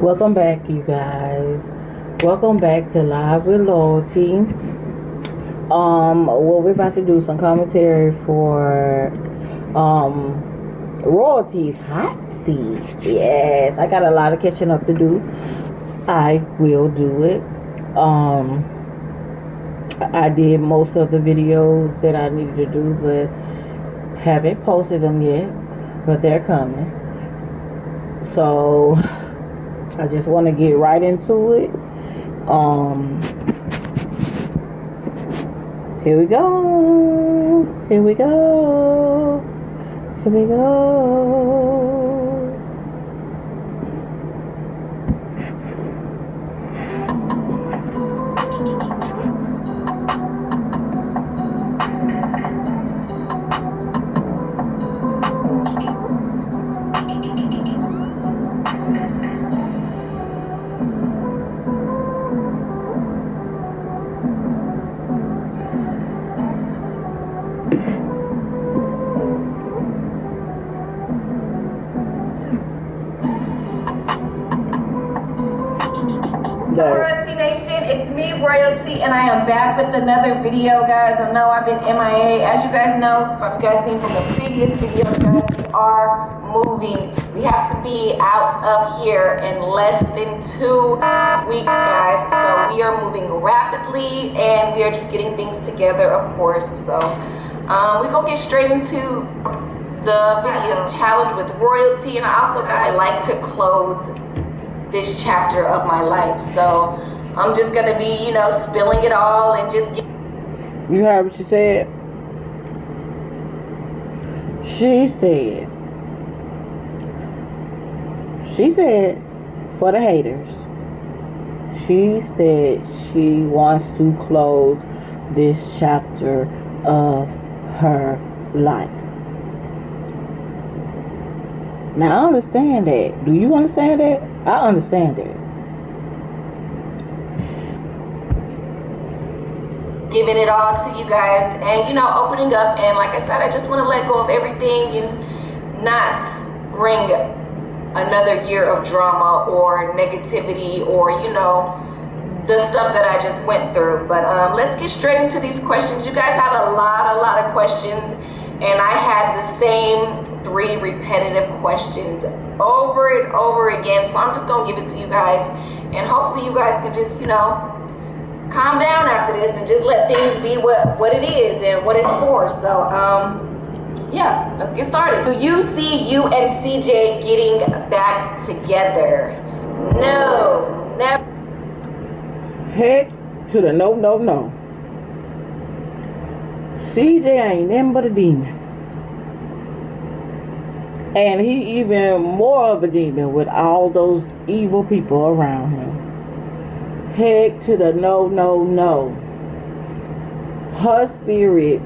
Welcome back, you guys. Welcome back to Live with Loyalty. Well, we're about to do some commentary for Royalty's hot seat. Yes, I got a lot of catching up to do. I will do it. I did most of the videos that I needed to do, but haven't posted them yet. But they're coming. So I just want to get right into it. Here we go. Here we go. Here we go. Royalty Nation, it's me, Royalty, and I am back with another video, guys. I know I've been MIA. As you guys know, if you guys seen from the previous videos, guys, we are moving. We have to be out of here in less than 2 weeks, guys. So we are moving rapidly, and we are just getting things together, of course. So we're going to get straight into the video challenge with Royalty, and I also, guys, like to close this chapter of my life, so I'm just gonna be, spilling it all and just get. You heard what she said? She said for the haters, she said she wants to close this chapter of her life. Now I understand that. Do you understand that? I understand that. Giving it all to you guys, and opening up, and like I said, I just want to let go of everything and not bring another year of drama or negativity or the stuff that I just went through. But let's get straight into these questions. You guys have a lot of questions, and I had the same 3 repetitive questions over and over again, so I'm just gonna give it to you guys, and hopefully you guys can just calm down after this and just let things be what it is and what it's for. So yeah, let's get started. Do you see you and CJ getting back together? No, never. Heck to the no. CJ ain't nothing but a demon. And he even more of a demon with all those evil people around him. Heck to the no. Her spirit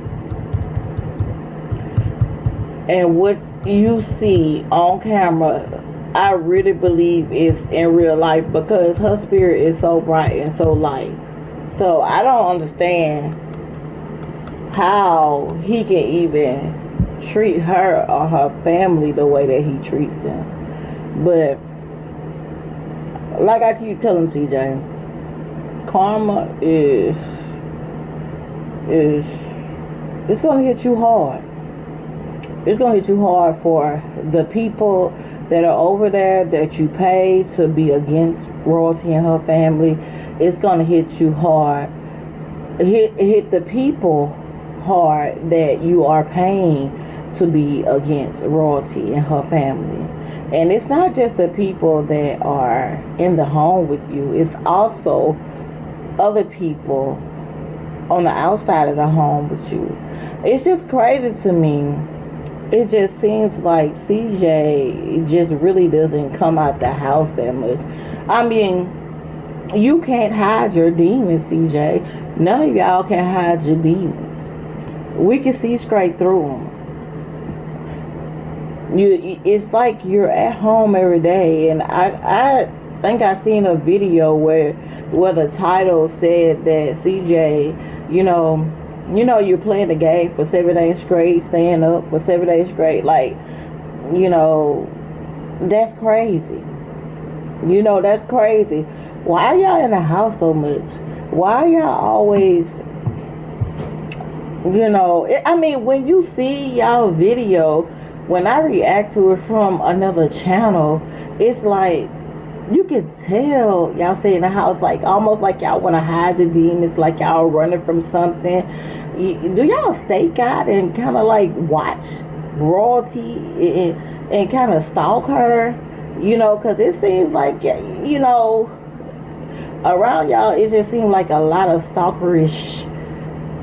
and what you see on camera, I really believe is in real life, because her spirit is so bright and so light. So I don't understand how he can even treat her or her family the way that he treats them. But like I keep telling CJ, karma is it's gonna hit you hard. It's gonna hit you hard for the people that are over there that you pay to be against Royalty and her family. It's gonna hit you hard. Hit the people hard that you are paying to be against Royalty and her family. And it's not just the people that are in the home with you, it's also other people on the outside of the home with you. It's just crazy to me. It just seems like CJ just really doesn't come out the house that much. I mean, you can't hide your demons, CJ. None of y'all can hide your demons. We can see straight through them. It's like you're at home every day, and I think I seen a video where the title said that CJ, you're playing the game for 7 days straight, staying up for 7 days straight, like, that's crazy. You know, that's crazy. Why y'all in the house so much? Why y'all always, I mean, when you see y'all video, when I react to it from another channel, it's like, you can tell y'all stay in the house, like almost like y'all want to hide the demons, like y'all running from something. Do y'all stake out and kind of like watch royalty and kind of stalk her? Because it seems like, around y'all, it just seems like a lot of stalkerish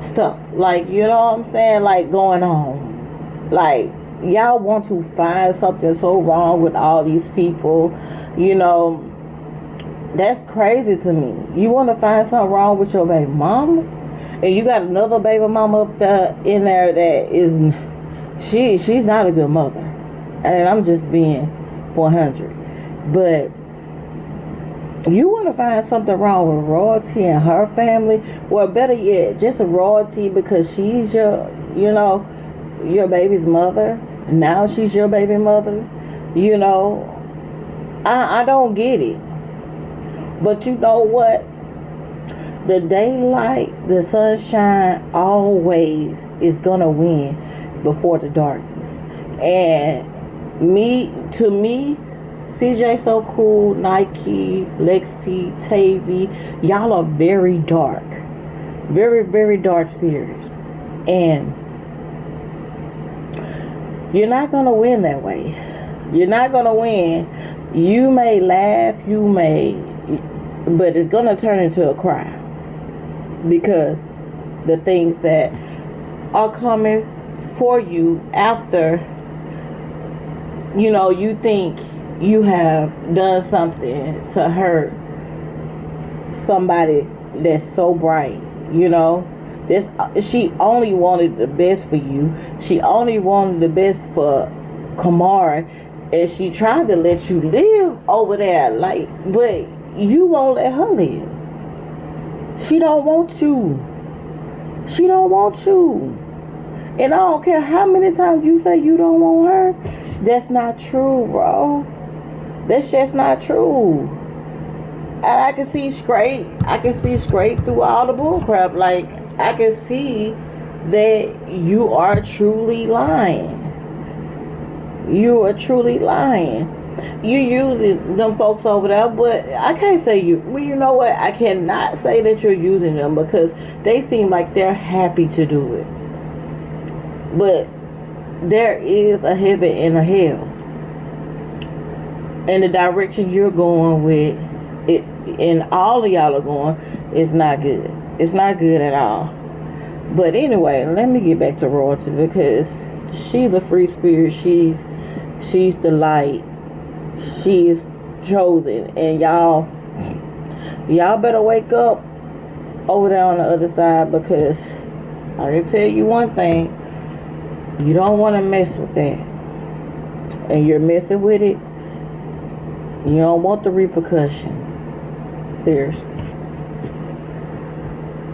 stuff. Like, you know what I'm saying? Like, going on. Like, y'all want to find something so wrong with all these people. That's crazy to me. You want to find something wrong with your baby mama? And you got another baby mama up there in there that is, she's not a good mother. And I'm just being 100. But you want to find something wrong with royalty and her family? Well, better yet, just a royalty because she's your baby's mother. Now she's your baby mother. I don't get it. But you know what? The daylight, the sunshine always is going to win before the darkness. And to me, CJ So Cool, Nike, Lexi, Tavy, y'all are very dark. Very, very dark spirits. And you're not going to win that way. You're not going to win. You may laugh, but it's going to turn into a cry. Because the things that are coming for you after, you think you have done something to hurt somebody that's so bright. She only wanted the best for you. She only wanted the best for Kamara, and she tried to let you live over there, but you won't let her live. She don't want you. She don't want you. And I don't care how many times you say you don't want her. That's not true, bro. That's just not true. And I can see straight through all the bullcrap. Like, I can see that you are truly lying. You are truly lying. You using them folks over there, but I can't say you. Well, you know what? I cannot say that you're using them because they seem like they're happy to do it. But there is a heaven and a hell. And the direction you're going with it, and all of y'all are going, is not good. It's not good at all. But anyway, let me get back to royalty because she's a free spirit. She's the light. She is chosen, and y'all better wake up over there on the other side, because I can tell you one thing: you don't want to mess with that, and you're messing with it. You don't want the repercussions. Seriously.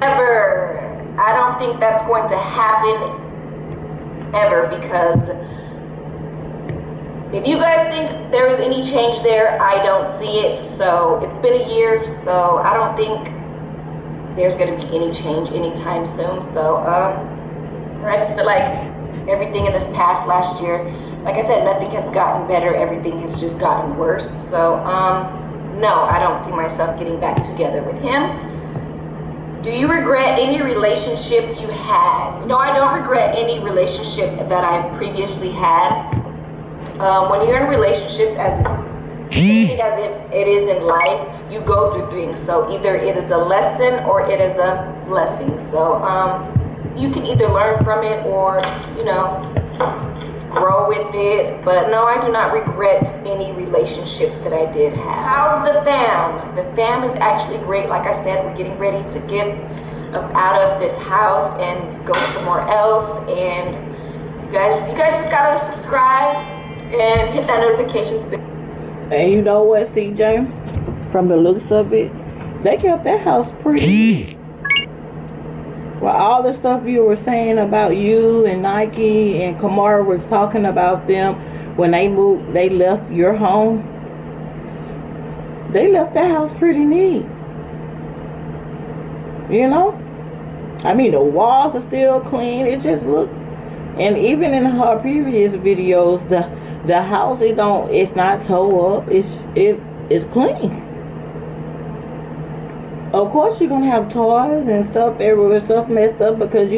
Ever. I don't think that's going to happen ever, because if you guys think there is any change there, I don't see it. So it's been a year, so I don't think there's going to be any change anytime soon. So I just feel like everything in this past last year, like I said, nothing has gotten better. Everything has just gotten worse. So no, I don't see myself getting back together with him. Do you regret any relationship you had? No, I don't regret any relationship that I previously had. When you're in relationships, as if it is in life, you go through things. So either it is a lesson or it is a blessing. So you can either learn from it or, grow with it. But no, I do not regret any relationship that I did have. How's the fam? The fam is actually great. Like I said, we're getting ready to get out of this house and go somewhere else. And you guys just gotta subscribe and hit that notifications bell. And you know what, CJ? From the looks of it, they kept that house pretty. Well, all the stuff you were saying about you and Nike and Kamara was talking about them when they moved, they left your home. They left that house pretty neat. You know? I mean, the walls are still clean. It just looked, and even in her previous videos, the house, it's not tore up. It's clean. Of course, you're gonna have toys and stuff everywhere, stuff messed up, because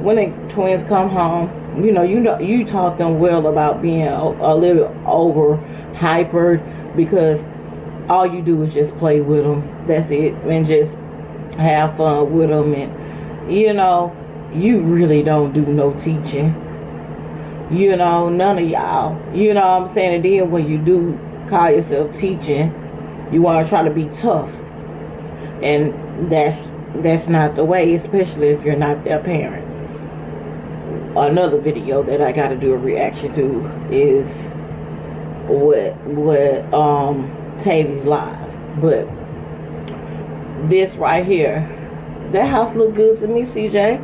when the twins come home, you taught them well about being a little over hyper, because all you do is just play with them. That's it, and just have fun with them, and you really don't do no teaching. None of y'all. You know what I'm saying? And then when you do call yourself teaching, you want to try to be tough. And that's not the way, especially if you're not their parent. Another video that I got to do a reaction to is what Tavy's live. But this right here, that house look good to me, CJ.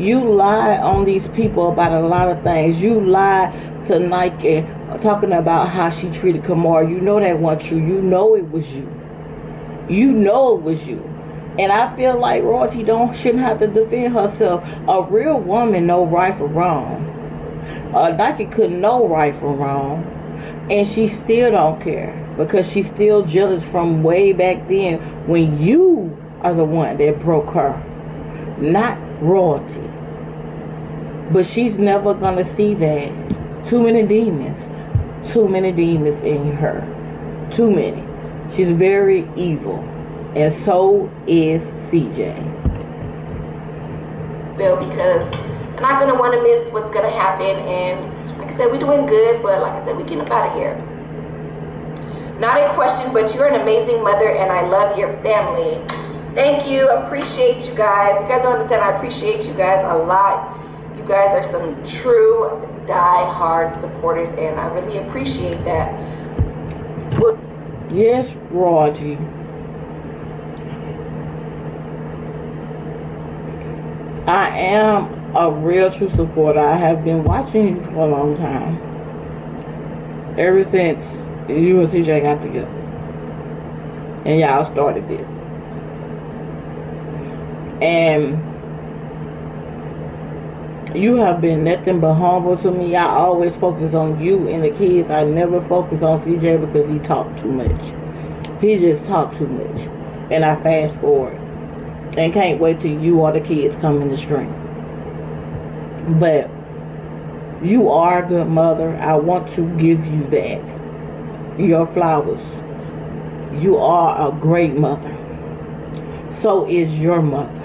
You lie on these people about a lot of things. You lie to Nike talking about how she treated Kamara. You know that wasn't true. You know it was you. You know it was you. And I feel like Royalty shouldn't have to defend herself. A real woman know right from wrong. Nike could know right from wrong, and she still don't care, because she's still jealous from way back then when you are the one that broke her, not Royalty. But she's never gonna see that. Too many demons in her. Too many. She's very evil, and so is CJ. Bill, because I'm not gonna want to miss what's gonna happen, and like I said, we're doing good, but like I said, we getting up out of here. Not a question, but you're an amazing mother, and I love your family. Thank you. Appreciate you guys. You guys don't understand. I appreciate you guys a lot. You guys are some true die-hard supporters, and I really appreciate that. Yes, Royalty. I am a real true supporter. I have been watching you for a long time. Ever since you and CJ got together. And y'all started it. And you have been nothing but humble to me. I always focus on you and the kids. I never focus on CJ because he talked too much. He just talked too much. And I fast forward. And can't wait till you or the kids come in the screen. But you are a good mother. I want to give you that. Your flowers. You are a great mother. So is your mother.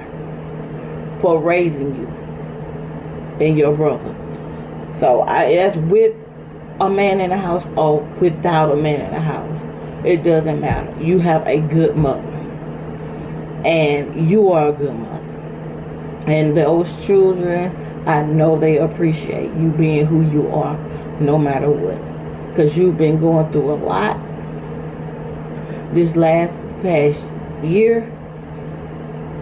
For raising you and your brother. So that's with a man in the house or without a man in the house. It doesn't matter. You have a good mother. And you are a good mother. And those children, I know they appreciate you being who you are, no matter what. Because you've been going through a lot this past year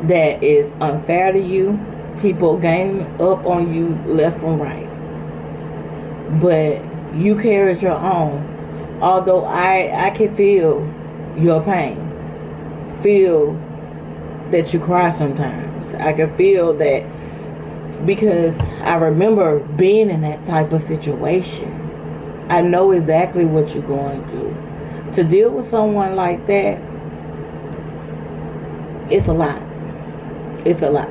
that is unfair to you. People ganging up on you left and right. But you carried your own. Although I can feel your pain. Feel that you cry sometimes. I can feel that because I remember being in that type of situation. I know exactly what you're going through. To deal with someone like that, it's a lot. It's a lot.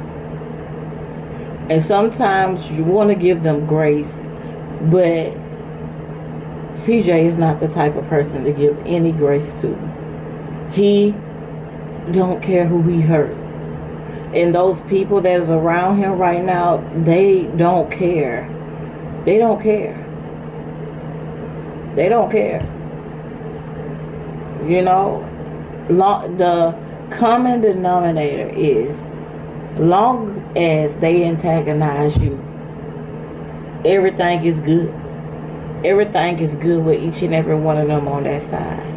And sometimes you want to give them grace, but CJ is not the type of person to give any grace to. He don't care who he hurt. And those people that is around him right now, they don't care. They don't care. They don't care. The common denominator is, long as they antagonize you, everything is good. Everything is good with each and every one of them on that side.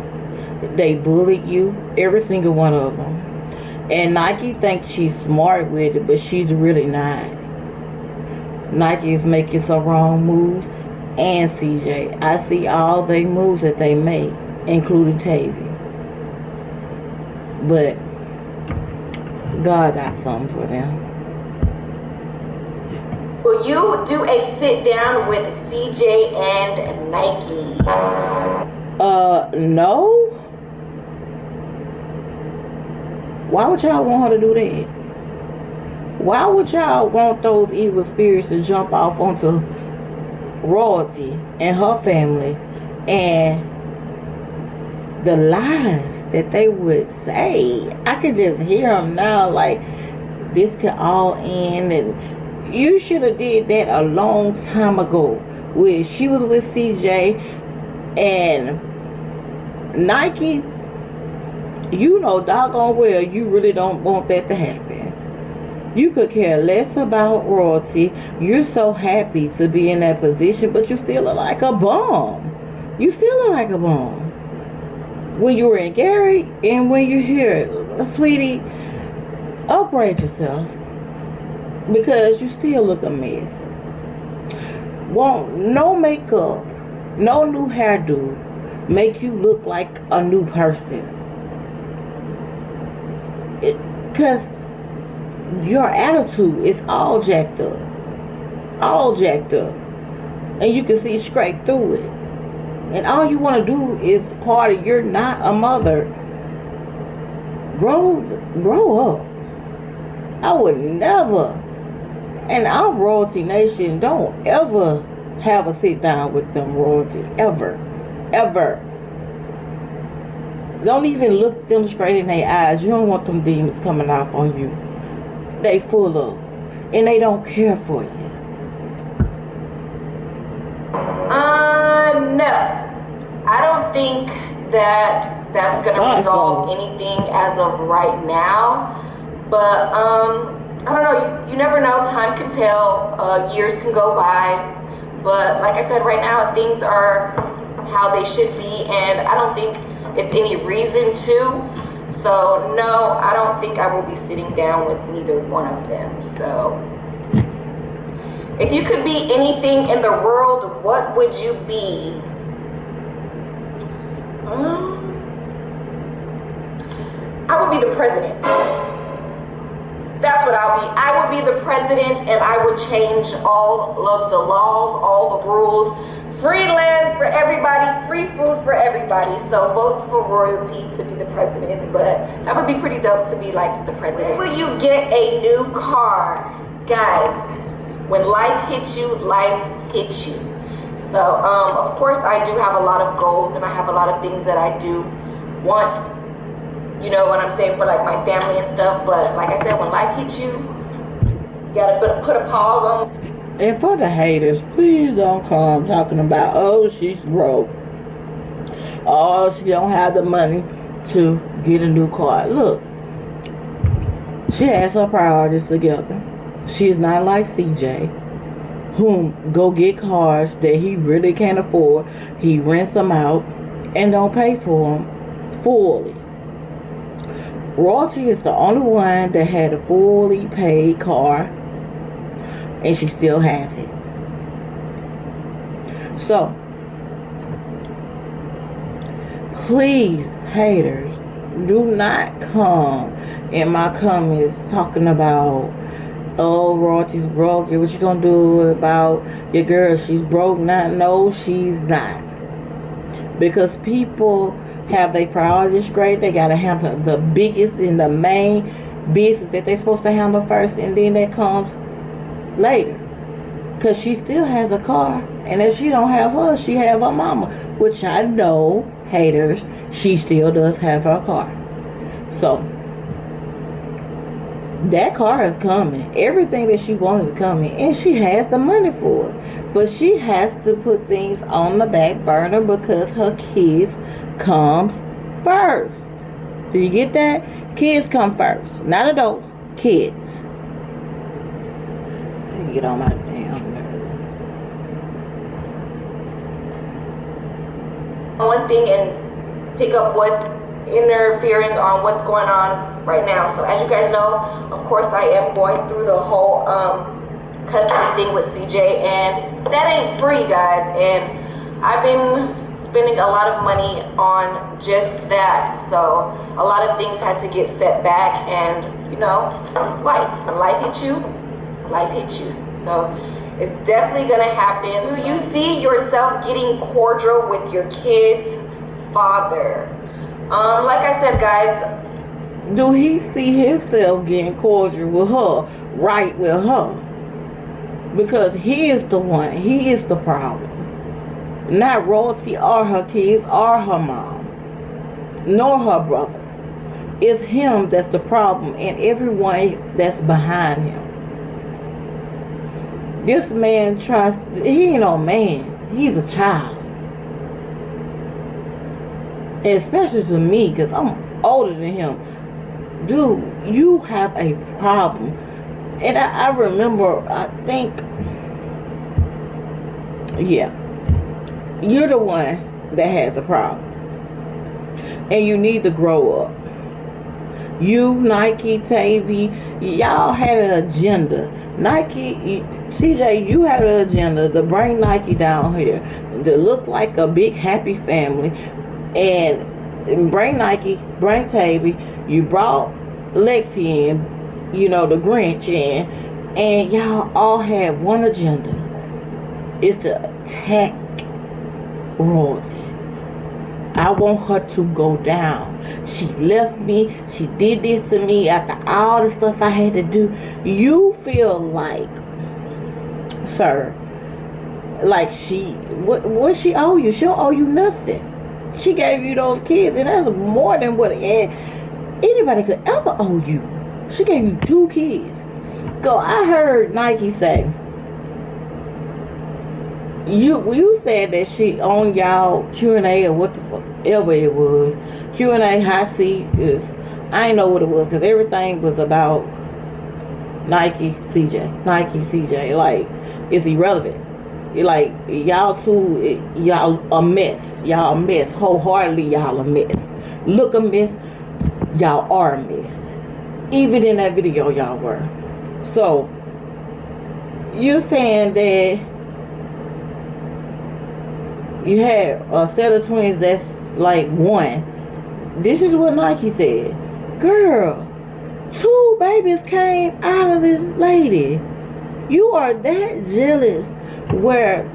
They bullied you, every single one of them. And Nike thinks she's smart with it, but she's really not. Nike is making some wrong moves, and CJ. I see all the moves that they make, including Tavy. But God got something for them. Will you do a sit down with CJ and Nike? No. Why would y'all want her to do that? Why would y'all want those evil spirits to jump off onto royalty and her family, and the lies that they would say? I could just hear them now, like this could all end, and you should have did that a long time ago. When she was with CJ and Nike, you know doggone well you really don't want that to happen. You could care less about royalty. You're so happy to be in that position, but you still look like a bum. You still look like a bum. When you were in Gary and when you're here, sweetie, upgrade yourself, because you still look a mess. Want no makeup, no new hairdo, make you look like a new person. Because your attitude is all jacked up. All jacked up. And you can see straight through it. And all you want to do is party. You're not a mother. Grow up. I would never. And our royalty nation, don't ever have a sit down with them royalty. Ever. Ever. Don't even look them straight in their eyes. You don't want them demons coming off on you. They full of. And they don't care for you. No. I don't think that that's going to resolve anything as of right now. But, I don't know. You never know. Time can tell. Years can go by. But like I said, right now, things are how they should be. And I don't think it's any reason to. So, no, I don't think I will be sitting down with neither one of them. So, if you could be anything in the world, what would you be? I would be the president. That's what I'll be. I would be the president, and I would change all of the laws, all the rules. Free land for everybody, free food for everybody. So vote for royalty to be the president. But that would be pretty dope to be like the president. Will you get a new car? Guys, when life hits you, life hits you. So, of course, I do have a lot of goals, and I have a lot of things that I do want, you know what I'm saying, for like my family and stuff. But like I said, when life hits you, you gotta put a pause on. And for the haters, please don't come talking about, oh, she's broke. Oh, she don't have the money to get a new car. Look, she has her priorities together. She's not like CJ, whom go get cars that he really can't afford. He rents them out and don't pay for them fully. Royalty is the only one that had a fully paid car, and she still has it. So, please, haters, do not come in my comments talking about, oh, royalty's broke. What you gonna do about your girl? She's broke. No, she's not. Because people have their priorities straight. They gotta handle the biggest and the main business that they're supposed to handle first, and then that comes later. Because she still has a car, and if she don't have her, she have her mama, which I know, haters, she still does have her car. So that car is coming. Everything that she wants is coming, and she has the money for it. But she has to put things on the back burner because her kids comes first. Do you get that? Kids come first, not adults. Kids. Get on my damn nerve. One thing and pick up what's interfering on what's going on right now. So as you guys know, of course, I am going through the whole custody thing with CJ, and that ain't free, guys. And I've been spending a lot of money on just that. So a lot of things had to get set back, and you know, life hits you, life hits you. So it's definitely gonna happen. Do you see yourself getting cordial with your kid's father? Like I said, guys, do he see himself getting cordial with her, right with her? Because he is the one, he is the problem. Not Royalty or her kids or her mom, nor her brother. It's him that's the problem, and everyone that's behind him. This man he ain't no man, he's a child. Especially to me, because I'm older than him. Dude, you have a problem. And I remember, I think, yeah, you're the one that has a problem. And you need to grow up. You, Nike, Tavy, y'all had an agenda. Nike, CJ, you had an agenda to bring Nike down here, to look like a big happy family. And bring Nike, bring Tavy. You brought Lexi in, you know, the Grinch in, and y'all all had one agenda. It's to attack Royalty. I want her to go down. She left me. She did this to me after all the stuff I had to do. You feel like, sir, like what she owe you? She don't owe you nothing. She gave you those kids, and that's more than what anybody could ever owe you. She gave you 2 kids. I heard Nike say, you said that she on y'all Q&A or whatever it was. Q&A hot seat is, I didn't know what it was, because everything was about Nike, CJ. Like, it's irrelevant. Like, y'all two, y'all a mess. Y'all a mess. Wholeheartedly, y'all a mess. Look a mess. Y'all are a mess. Even in that video, y'all were. So, you saying that you had a set of twins that's like one. This is what Nike said. Girl, 2 babies came out of this lady. You are that jealous where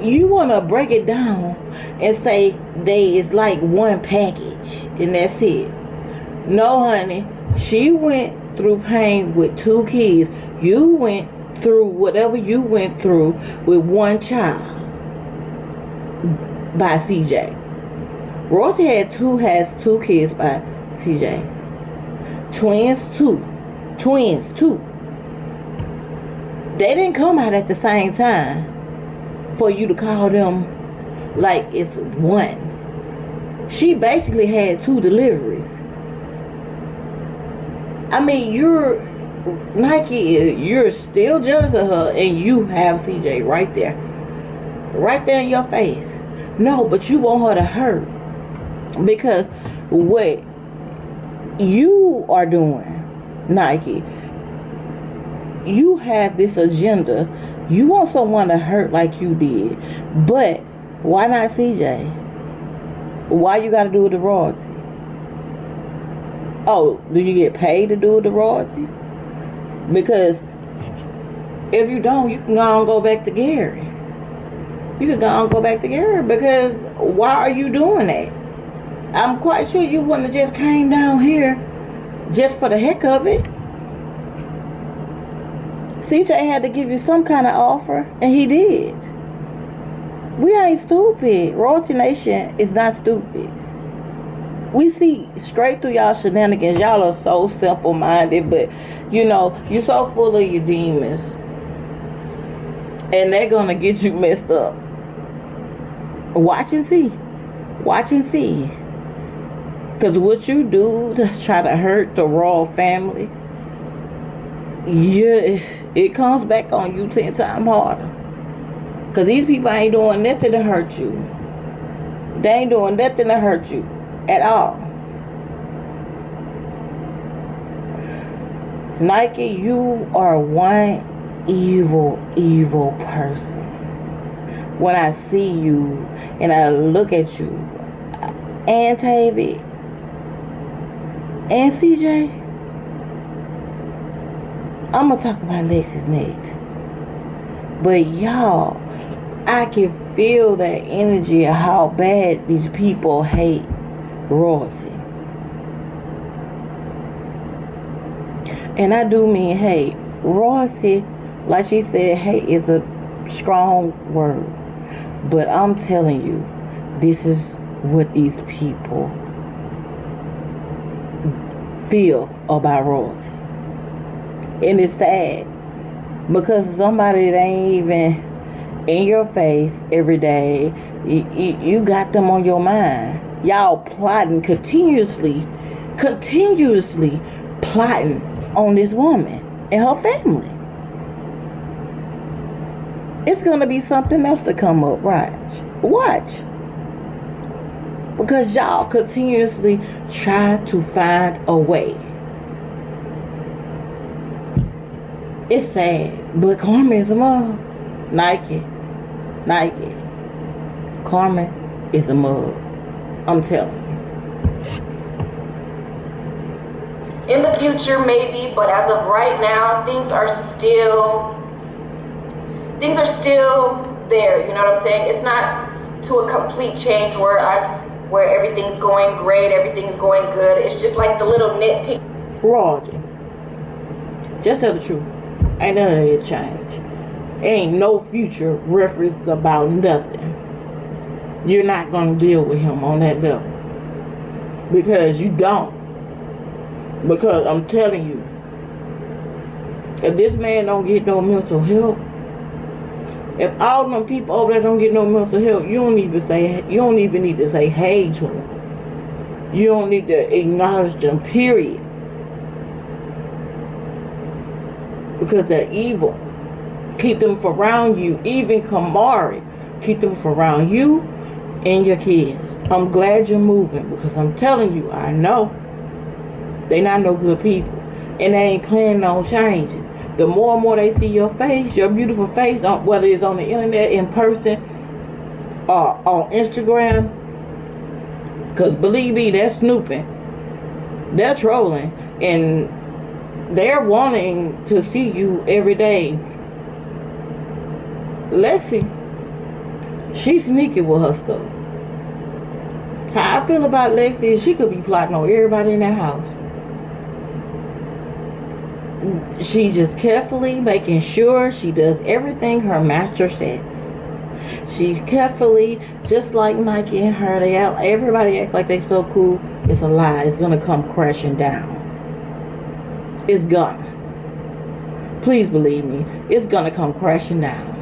you want to break it down and say it's like one package and that's it. No, honey. She went through pain with 2 kids. You went through whatever you went through with one child by CJ. Royalty has 2 kids by CJ. Twins 2. They didn't come out at the same time for you to call them like it's one. She basically had 2 deliveries. I mean, Nike, you're still jealous of her, and you have CJ right there in your face. No, but you want her to hurt, because what you are doing, Nike, you have this agenda. You want someone to hurt like you did. But why not CJ? Why you gotta do it to Royalty? Oh, do you get paid to do it to Royalty? Because if you don't, you can go back to Gary. You can go back to Gary, because why are you doing that? I'm quite sure you wouldn't have just came down here just for the heck of it. CJ had to give you some kind of offer, and he did. We ain't stupid. Royalty Nation is not stupid. We see straight through y'all shenanigans. Y'all are so simple-minded, but you're so full of your demons, and they're gonna get you messed up. Watch and see. Because what you do to try to hurt the royal family, it comes back on you 10 times harder. Because these people ain't doing nothing to hurt you. They ain't doing nothing to hurt you at all. Nike, you are one evil person. when I see you and I look at you and Tavy and CJ, I'm gonna talk about Lexus next. But y'all, I can feel that energy of how bad these people hate royalty. And I do mean hate. Royalty, like she said, hate is a strong word. But I'm telling you, this is what these people feel about royalty. And it's sad. Because somebody that ain't even in your face every day, you got them on your mind. Y'all plotting continuously plotting on this woman and her family. It's gonna be something else to come up, right? Watch. Because y'all continuously try to find a way. It's sad, but karma is a mug. Nike. Karma is a mug. I'm telling you. In the future, maybe, but as of right now, things are still there. You know what I'm saying? It's not to a complete change where everything's going great, everything's going good. It's just like the little nitpick. Roger. Just tell the truth. Ain't none of it change. Ain't no future reference about nothing. You're not gonna deal with him on that level. Because you don't. Because I'm telling you, if this man don't get no mental help, if all them people over there don't get no mental help, you don't even need to say hey to them. You don't need to acknowledge them, period. Because they're evil. Keep them from around you. Even Kamari, keep them from around you and your kids. I'm glad you're moving, because I'm telling you, I know they not no good people, and they ain't planning on changing. The more and more they see your face, your beautiful face, whether it's on the internet, in person, or on Instagram, because believe me, they're snooping, they're trolling, and they're wanting to see you every day. Lexi, she's sneaky with her stuff. How I feel about Lexi is she could be plotting on everybody in that house. She just carefully making sure she does everything her master says. She's carefully, just like Nike and her, everybody acts like they so cool. It's a lie. It's gonna come crashing down. It's gonna. Please believe me. It's gonna come crashing down.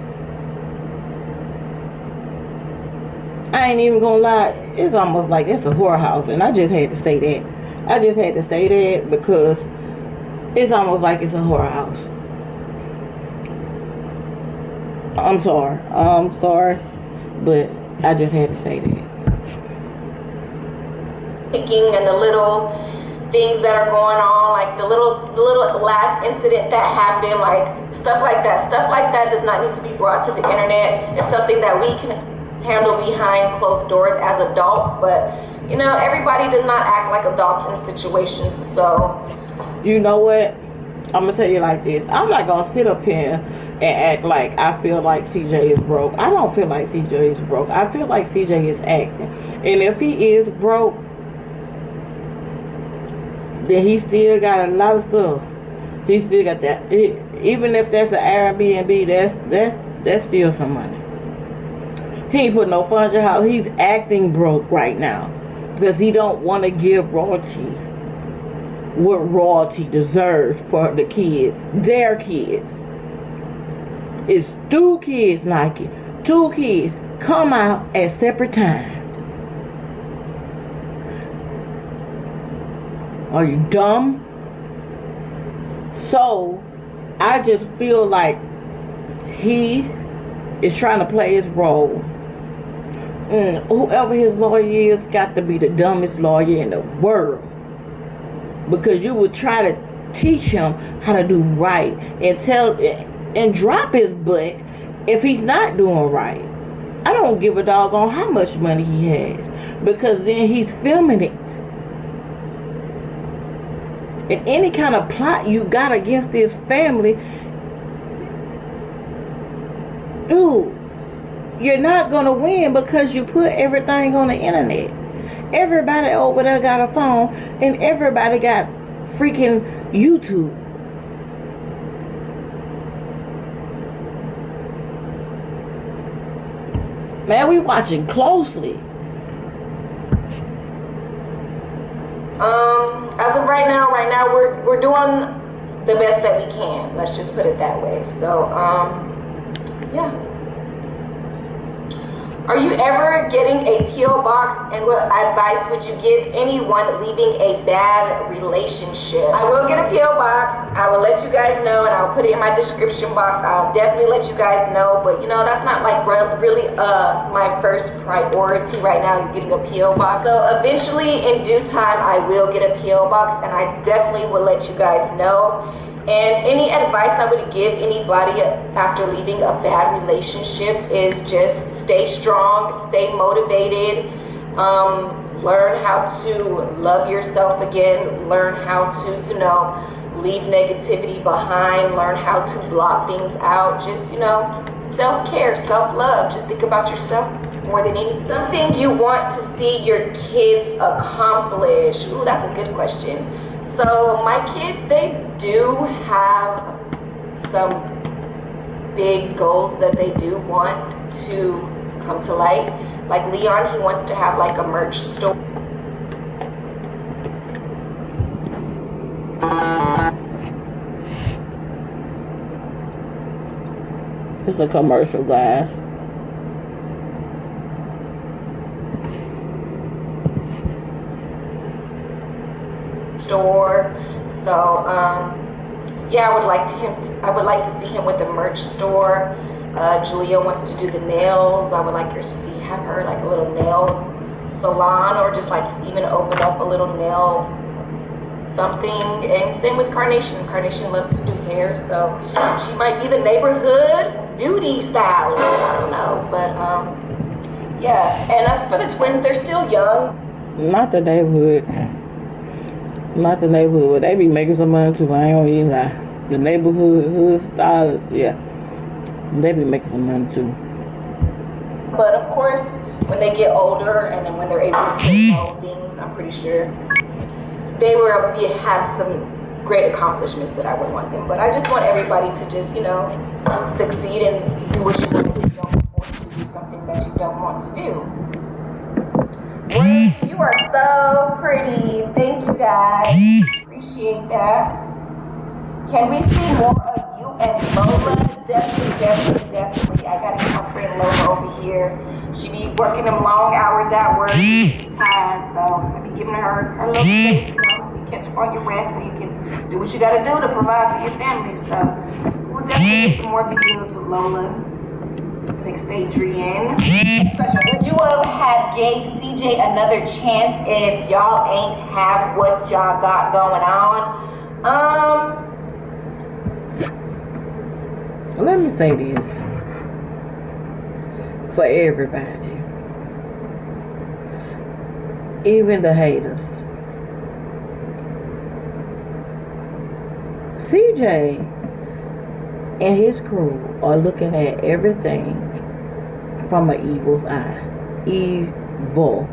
I ain't even gonna lie. It's almost like it's a whorehouse, and I just had to say that. I just had to say that because it's almost like it's a whorehouse. I'm sorry, but I just had to say that. And the little things that are going on, like the little last incident that happened, like stuff like that does not need to be brought to the internet. It's something that we can handle behind closed doors as adults, but you know, everybody does not act like adults in situations. So you know what, I'm gonna tell you like this. I'm not gonna sit up here and act like I feel like CJ is broke. I don't feel like CJ is broke. I feel like CJ is acting, and if he is broke, then he still got a lot of stuff. He still got that. Even if that's an Airbnb, that's still some money. He ain't put no funds in the house. He's acting broke right now because he don't want to give royalty what royalty deserves for the kids, their kids. It's 2 kids, Nike. 2 kids come out at separate times. Are you dumb? So, I just feel like he is trying to play his role. Whoever his lawyer is got to be the dumbest lawyer in the world. Because you would try to teach him how to do right and drop his butt if he's not doing right. I don't give a doggone how much money he has, because then he's filming it. And any kind of plot you got against this family, dude, you're not gonna win because you put everything on the internet. Everybody over there got a phone, and everybody got freaking YouTube. Man, we watching closely. As of right now, we're doing the best that we can. Let's just put it that way. So, yeah. Are you ever getting a P.O. box, and what advice would you give anyone leaving a bad relationship? I will get a P.O. box. I will let you guys know, and I'll put it in my description box. I'll definitely let you guys know, but you know, that's not like really my first priority right now, is getting a P.O. box. So eventually, in due time, I will get a P.O. box, and I definitely will let you guys know. And any advice I would give anybody after leaving a bad relationship is just stay strong, stay motivated, learn how to love yourself again, learn how to, you know, leave negativity behind, learn how to block things out, just, you know, self-care, self-love. Just think about yourself more than anything. Something you want to see your kids accomplish. Ooh, that's a good question. So my kids, they do have some big goals that they do want to come to light. Like Leon, he wants to have like a merch store. It's a commercial, guys. Store. So yeah, I would like to see him with a merch store. Julia wants to do the nails. I would like her to have her like a little nail salon, or just like even open up a little nail something. And same with Carnation. Carnation loves to do hair, so she might be the neighborhood beauty stylist. I don't know, but yeah. And as for the twins, they're still young. Not the neighborhood, but they be making some money too. I ain't gonna even lie. The neighborhood hood stylists, yeah, they be making some money too. But of course, when they get older and then when they're able to know things, I'm pretty sure they will have some great accomplishments that I would want them. But I just want everybody to just, you know, succeed and do what you want to do. Don't force to do something that you don't want to do. You are so pretty. Thank you, guys. Appreciate that. Can we see more of you and Lola? Definitely. I gotta get my friend Lola over here. She be working them long hours at work time, so I be giving her little space, you know. You catch up on your rest so you can do what you gotta do to provide for your family. So we'll definitely get some more videos with Lola. Adrian. Special. Would you have gave CJ another chance if y'all ain't have what y'all got going on? Let me say this for everybody, even the haters. CJ and his crew are looking at everything from an evil's eye. Evil.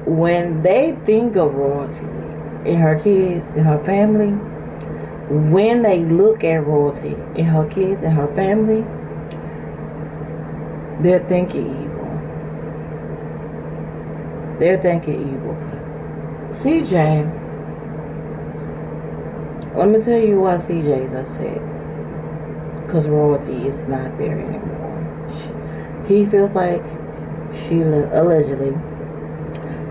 When they think of Royalty and her kids and her family, when they look at Royalty and her kids and her family, they're thinking evil. CJ, let me tell you why CJ's upset. Because Royalty is not there anymore. He feels like allegedly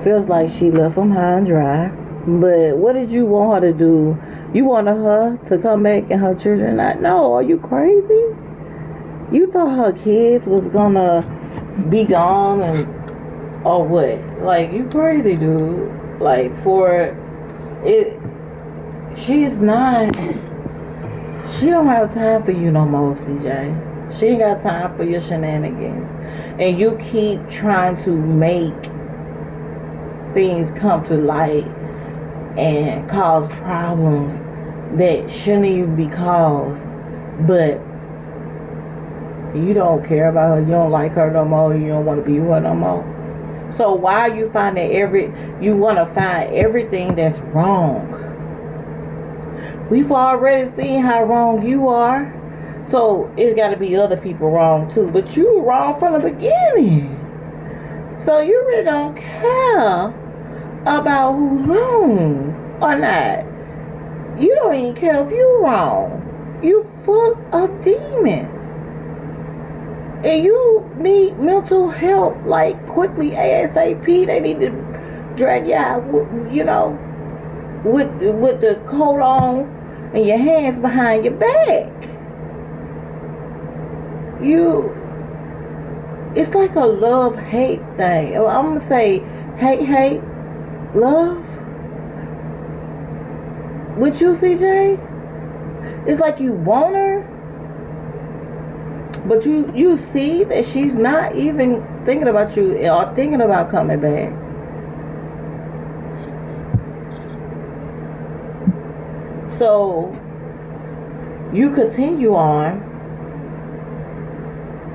feels like she left him high and dry. But what did you want her to do? You wanted her to come back and her children not? No, are you crazy? You thought her kids was gonna be gone or what? Like, you crazy, dude. Like, for it, she don't have time for you no more, CJ. She ain't got time for your shenanigans. And you keep trying to make things come to light and cause problems that shouldn't even be caused. But you don't care about her. You don't like her no more. You don't want to be with her no more. So why are you finding you want to find everything that's wrong? We've already seen how wrong you are. So it's got to be other people wrong too. But you were wrong from the beginning. So you really don't care about who's wrong or not. You don't even care if you're wrong. You full of demons. And you need mental help, like, quickly, ASAP. They need to drag you out, with the coat on and your hands behind your back. It's like a love-hate thing. I'm going to say hate, love. With you, CJ? It's like you want her, but you see that she's not even thinking about you or thinking about coming back. So you continue on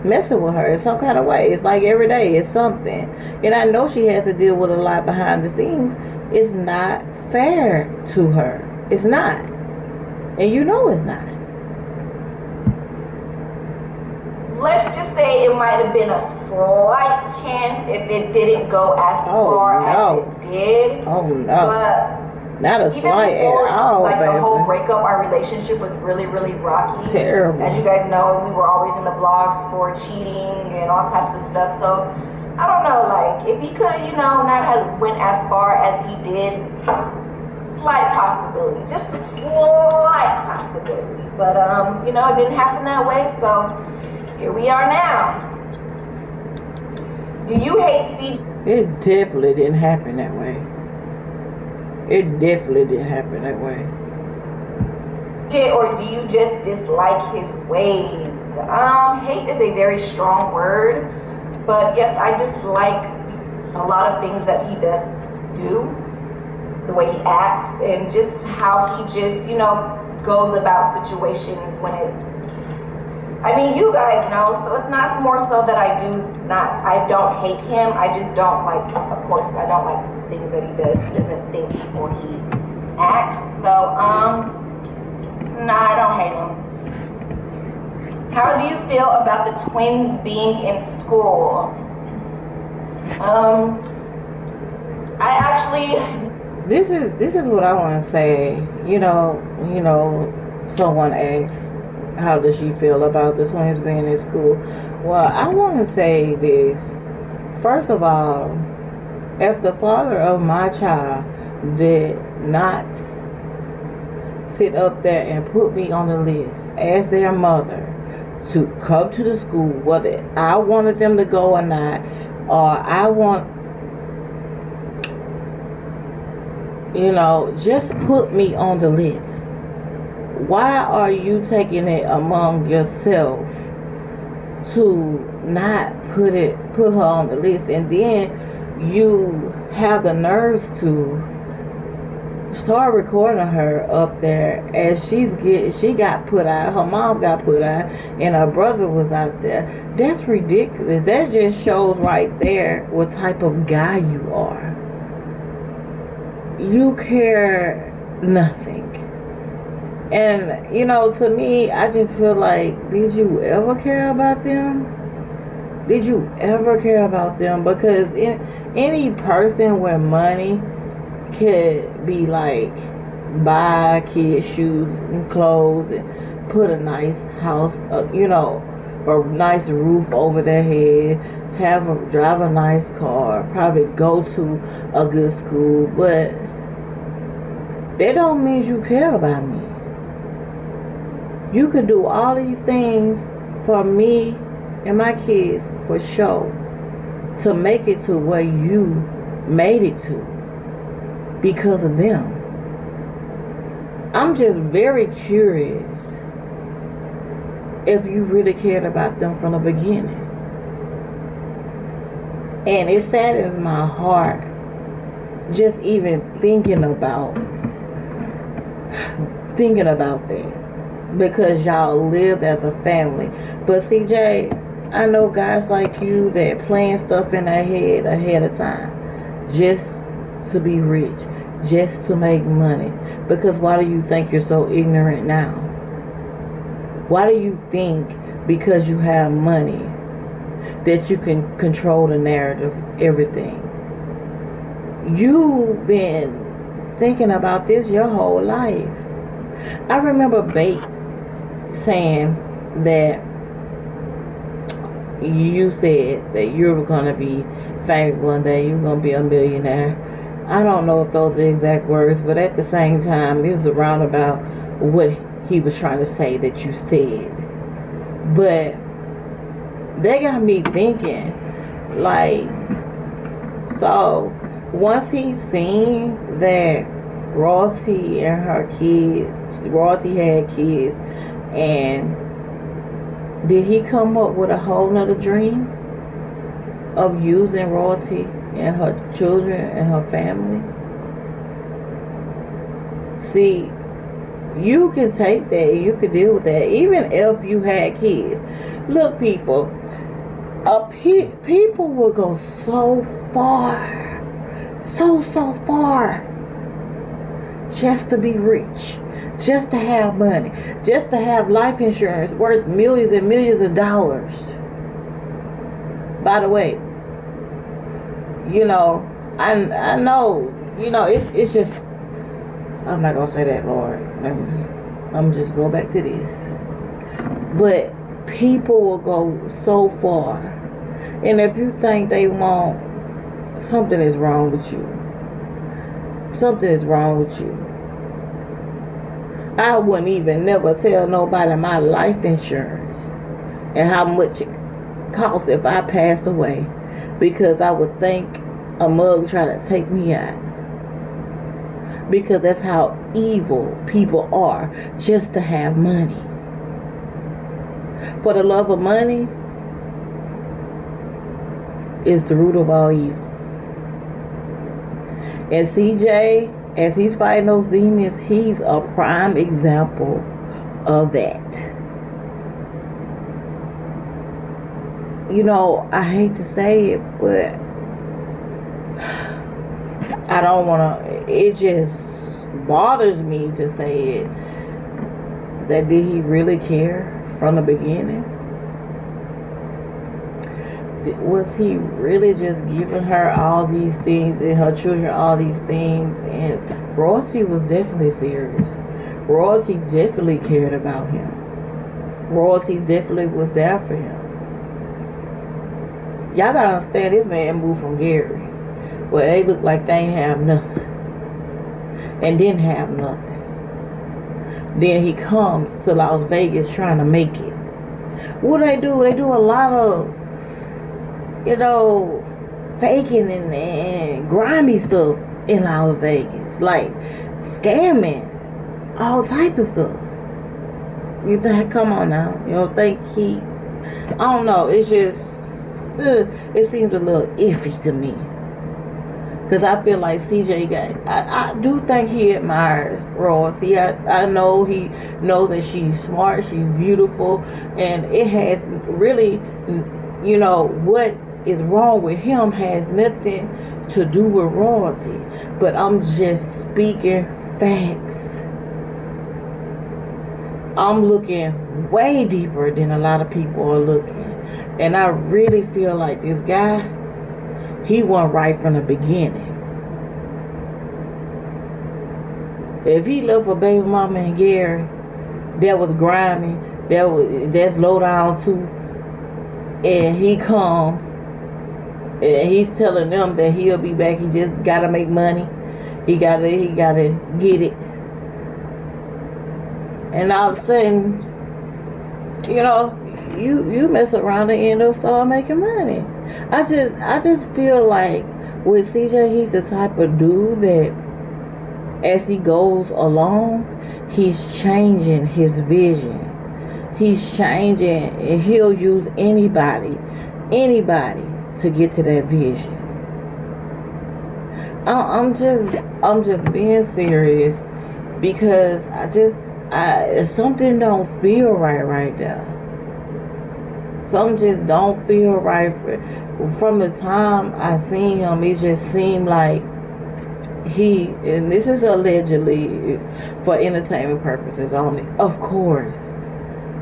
messing with her in some kind of way. It's like every day it's something. And I know she has to deal with a lot behind the scenes. It's not fair to her. It's not. And you know it's not. Let's just say it might have been a slight chance if it didn't go as far as it did. Oh no. But not a slight at all, like baby. the whole breakup, our relationship was really, really rocky. Terrible. As you guys know, we were always in the blogs for cheating and all types of stuff. So I don't know, like if he could have, not have went as far as he did, slight possibility, just a slight possibility. But it didn't happen that way. So here we are now. Do you hate CJ? It definitely didn't happen that way. It definitely didn't happen that way. Or do you just dislike his ways? Hate is a very strong word, but yes, I dislike a lot of things that he does do, the way he acts, and just how he just, goes about situations when you guys know, so it's not more so that I don't hate him, I just don't like, of course, I don't like things that he does. He doesn't think or he acts. So, I don't hate him. How do you feel about the twins being in school? I actually... This is what I want to say. Someone asks, how does she feel about the twins being in school? Well, I want to say this. First of all, if the father of my child did not sit up there and put me on the list as their mother to come to the school, whether I wanted them to go or not, or just put me on the list. Why are you taking it among yourself to not put her on the list, and then you have the nerves to start recording her up there as she got put out, her mom got put out, and her brother was out there? That's ridiculous. That just shows right there what type of guy you are. You care nothing. And to me, I just feel like, did you ever care about them? Did you ever care about them? Because any person with money could be like, buy kids shoes and clothes and put a nice house, a nice roof over their head, drive a nice car, probably go to a good school, but that don't mean you care about me. You could do all these things for me and my kids for sure, to make it to where you made it to because of them. I'm just very curious if you really cared about them from the beginning. And it saddens my heart just even thinking about that, because y'all lived as a family. But CJ, I know guys like you that plan stuff in their head ahead of time just to be rich, just to make money. Because why do you think you're so ignorant now? Why do you think because you have money that you can control the narrative, everything? You've been thinking about this your whole life. I remember Bate saying that you said that you were going to be famous one day, you were going to be a millionaire. I don't know if those are the exact words, but at the same time, it was around about what he was trying to say that you said. But they got me thinking, like, so once he seen that Royalty and her kids, Royalty had kids, and did he come up with a whole nother dream of using Royalty and her children and her family? See, you can take that, you could deal with that, even if you had kids. Look, people, people will go so far, so far, just to be rich, just to have money, just to have life insurance worth millions and millions of dollars. By the way, you know, I know, you know, it's just, I'm not gonna say that, Lord. I'm just go back to this. But people will go so far, and if you think they won't, something is wrong with you. Something is wrong with you. I wouldn't even never tell nobody my life insurance and how much it costs if I passed away, because I would think a mug try to take me out. Because that's how evil people are, just to have money. For the love of money is the root of all evil. And CJ, as he's fighting those demons, he's a prime example of that. You know, I hate to say it, but I don't want to, it just bothers me to say it, that did he really care from the beginning? Was he really just giving her all these things and her children all these things? And Royalty was definitely serious. Royalty definitely cared about him. Royalty definitely was there for him. Y'all gotta understand, this man moved from Gary, where they look like they ain't have nothing and didn't have nothing. Then he comes to Las Vegas trying to make it. What do? They do a lot of, you know, faking and grimy stuff in Las Vegas, like scamming, all type of stuff. You think, come on now, you don't think he, I don't know, it's just, it seems a little iffy to me. Because I feel like CJ I do think he admires Royalty. I know he knows that she's smart, she's beautiful, and it has really, you know, what is wrong with him has nothing to do with Royalty. But I'm just speaking facts. I'm looking way deeper than a lot of people are looking. And I really feel like this guy, he wasn't right from the beginning. If he left for baby mama and Gary, that was grimy, that's low down too, and he comes and he's telling them that he'll be back, he just gotta make money, he gotta get it, and all of a sudden, you know, you mess around and end up start making money. I just feel like with CJ, he's the type of dude that as he goes along, he's changing his vision. He's changing, and he'll use anybody to get to that vision. I'm just being serious because something don't feel right now. Something just don't feel right. From the time I seen him, it just seemed like and this is allegedly for entertainment purposes only, of course,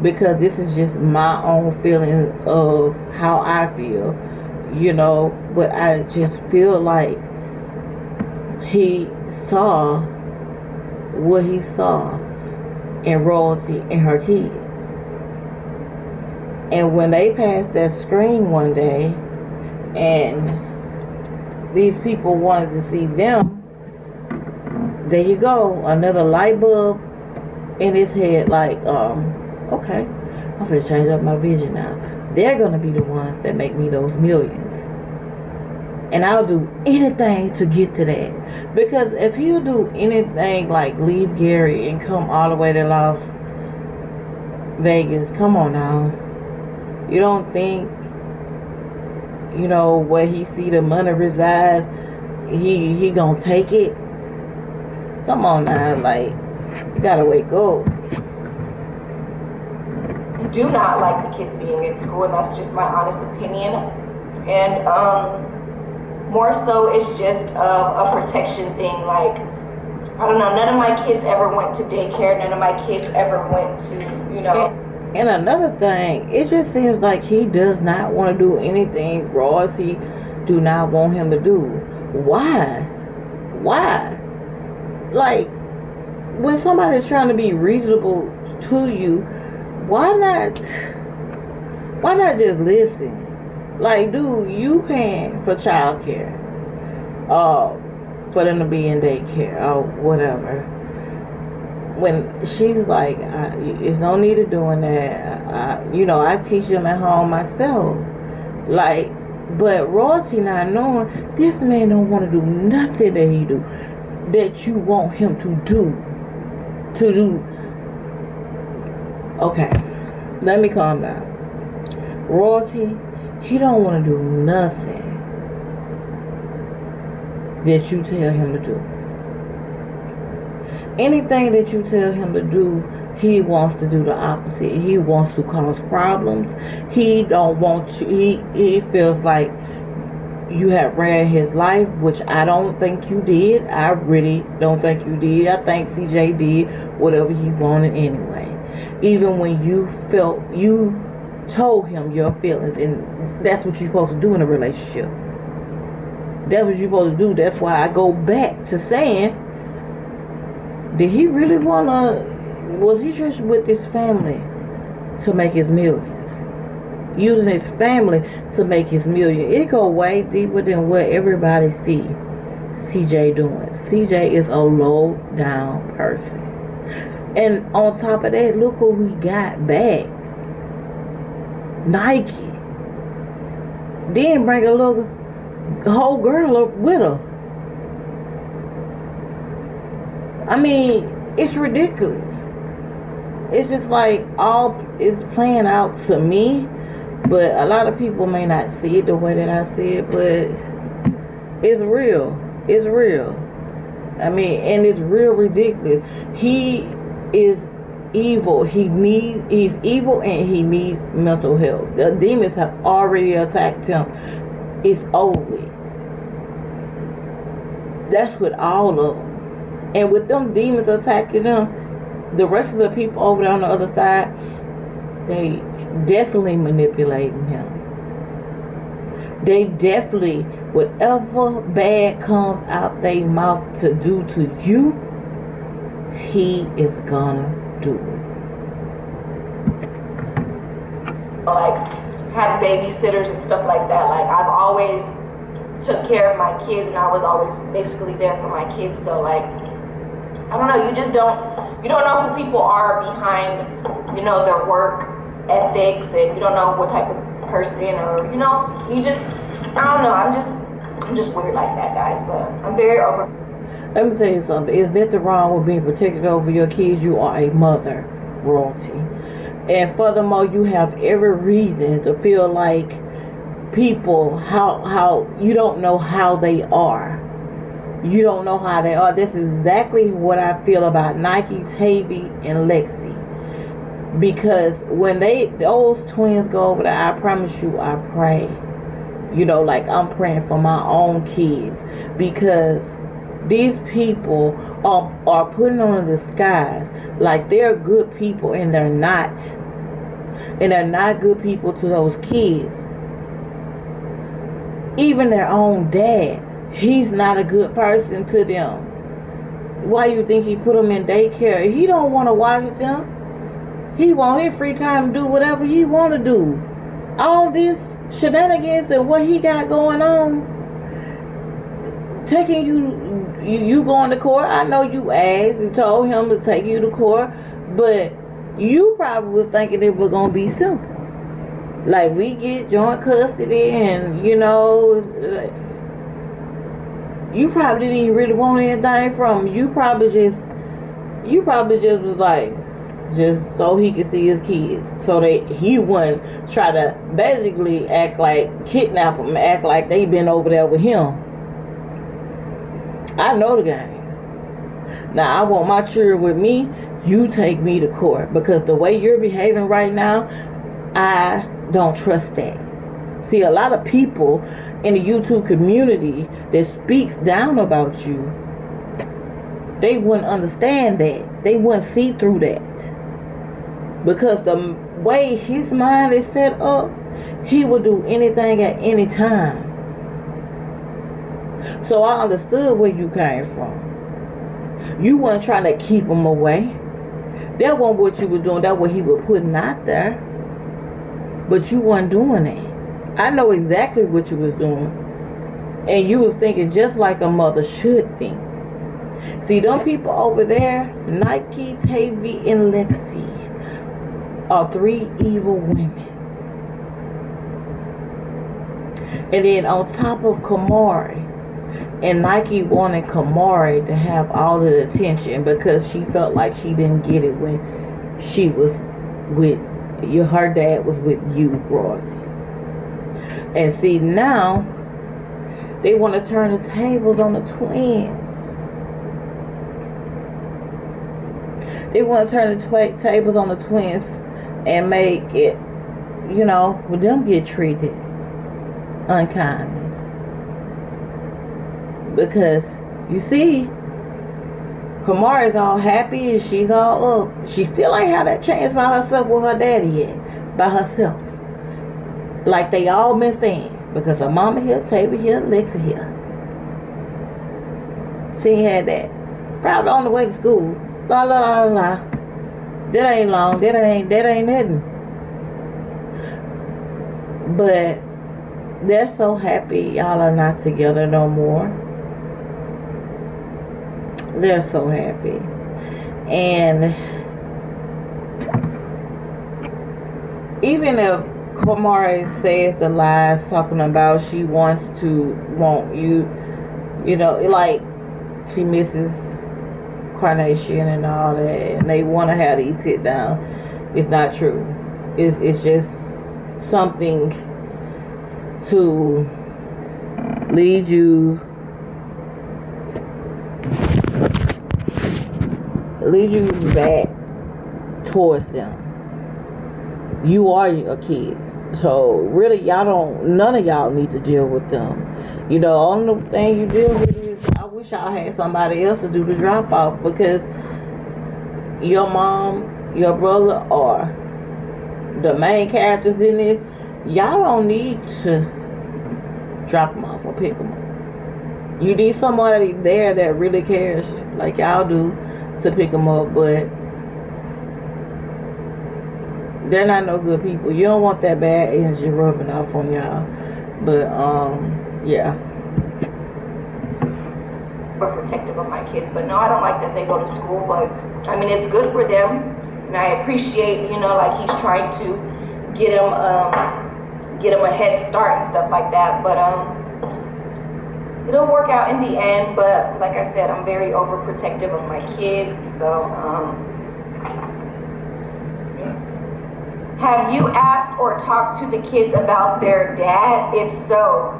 because this is just my own feeling of how I feel, but I just feel like he saw what he saw in Royalty and her kids. And when they passed that screen one day and these people wanted to see them, there you go, another light bulb in his head, like, okay, I'm gonna change up my vision now. They're gonna be the ones that make me those millions. And I'll do anything to get to that. Because if he'll do anything like leave Gary and come all the way to Las Vegas, come on now. You don't think, where he see the money resides, he gonna take it? Come on now, like, you gotta wake up. Do not like the kids being in school, and that's just my honest opinion. And more so it's just a protection thing. Like, I don't know, none of my kids ever went to daycare, none of my kids ever went to, And another thing, it just seems like he does not want to do anything Royalty do not want him to do. Why? Like, when somebody's trying to be reasonable to you, why not just listen? Like, dude, you paying for childcare, for them to be in daycare or whatever. When she's like, there's no need of doing that. I teach them at home myself. Like, but Royalty not knowing, this man don't want to do nothing that he do, that you want him to do. Okay, let me calm down. Royalty, he don't want to do nothing that you tell him to do. Anything that you tell him to do, he wants to do the opposite. He wants to cause problems. He don't want you. He feels like you have ran his life, which I don't think you did. I really don't think you did. I think CJ did whatever he wanted anyway. Even when you told him your feelings, and that's what you're supposed to do in a relationship. That's what you're supposed to do. That's why I go back to saying, did he really was he just with his family to make his millions? Using his family to make his million. It go way deeper than what everybody see CJ doing. CJ is a low down person. And on top of that, look who he got back. Nike. Then bring a whole girl up with her. I mean, it's ridiculous. It's just like all is playing out to me. But a lot of people may not see it the way that I see it, but it's real. It's real. I mean, and it's real ridiculous. He is evil. He's evil, and he needs mental help. The demons have already attacked him. It's over with. That's with all of them. And with them demons attacking them, the rest of the people over there on the other side, they definitely manipulating him. They definitely, whatever bad comes out their mouth to do to you, he is gonna do it. Like, had babysitters and stuff like that. Like, I've always took care of my kids, and I was always basically there for my kids. So, like, I don't know, you don't know who people are behind, their work ethics, and you don't know what type of person, or I don't know, I'm just weird like that, guys. But I'm very over. Let me tell you something. There's nothing wrong with being protected over your kids. You are a mother, Royalty. And furthermore, you have every reason to feel like people, how you don't know how they are. You don't know how they are. That's exactly what I feel about Nike, Tavy, and Lexi. Because when those twins go over there, I promise you, I pray. Like I'm praying for my own kids, because these people are putting on a disguise like they're good people, and they're not. And they're not good people to those kids. Even their own dad, he's not a good person to them. Why you think he put them in daycare? He don't want to watch them. He want his free time to do whatever he want to do. All this shenanigans and what he got going on, taking you going to court. I know you asked and told him to take you to court, but you probably was thinking it was gonna be simple. Like, we get joint custody, and you probably didn't even really want anything from him. You probably just was like, just so he could see his kids, so that he wouldn't try to basically act like kidnap them, act like they been over there with him. I know the game. Now I want my children with me. You take me to court, because the way you're behaving right now, I don't trust that. See, a lot of people in the YouTube community that speaks down about you, they wouldn't understand that. They wouldn't see through that. Because the way his mind is set up, he will do anything at any time. So I understood where you came from. You weren't trying to keep him away. That wasn't what you were doing. That's what he was putting out there. But you weren't doing it. I know exactly what you was doing. And you was thinking just like a mother should think. See, them people over there, Nike, Tavy, and Lexi, are 3 evil women. And then on top of Kamari, and Nike wanted Kamari to have all the attention because she felt like she didn't get it when she was with her dad was with you, Rosie. And see, now they want to turn the tables on the twins. They want to turn the tables on the twins and make it, with them get treated unkindly. Because, you see, Kamari's all happy and she's all up. She still ain't had that chance by herself with her daddy yet. By herself. Like they all been saying. Because her mama here, Tavy here, Lexi here. She ain't had that. Probably on the way to school. La la la la la. That ain't long. That ain't nothing. But they're so happy y'all are not together no more. They're so happy. And even if Kamari says the lies talking about she want you, like she misses Carnation and all that, and they want to have these sit down, it's not true. It's just something to lead you back towards them. You are your kids, so really none of y'all need to deal with them. Only thing you deal with is, I wish y'all had somebody else to do the drop off, because your mom, your brother are the main characters in this. Y'all don't need to drop them off or pick them up. You need somebody there that really cares, like y'all do, to pick them up. But they're not no good people. You don't want that bad energy rubbing off on y'all. But yeah. We're protective of my kids, but no, I don't like that they go to school. But I mean, it's good for them, and I appreciate, like he's trying to get him a head start and stuff like that. But it'll work out in the end. But like I said, I'm very overprotective of my kids, so Have you asked or talked to the kids about their dad? If so,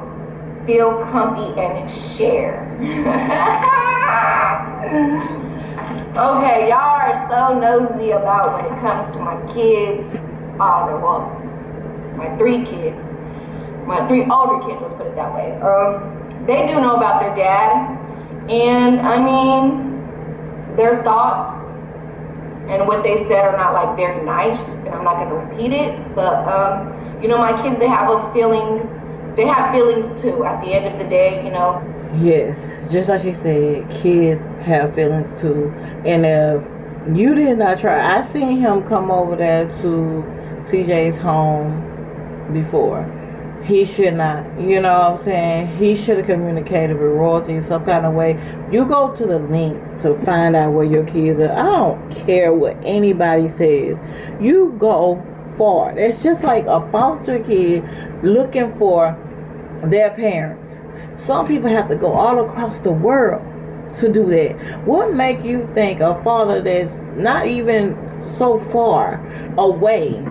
feel comfy and share. Okay, y'all are so nosy about when it comes to my kids' father. Well, my 3 kids. My 3 older kids, let's put it that way. They do know about their dad. And I mean, their thoughts and what they said are not like very nice, and I'm not going to repeat it, but you know, my kids, they have a feeling, they have feelings too at the end of the day, you know. Yes, just like she said, kids have feelings too. And if you did not try, I seen him come over there to CJ's home before. He should not, you know what I'm saying? He should have communicated with Royalty in some kind of way. You go to the link to find out where your kids are. I don't care what anybody says. You go far. It's just like a foster kid looking for their parents. Some people have to go all across the world to do that. What make you think a father that's not even so far away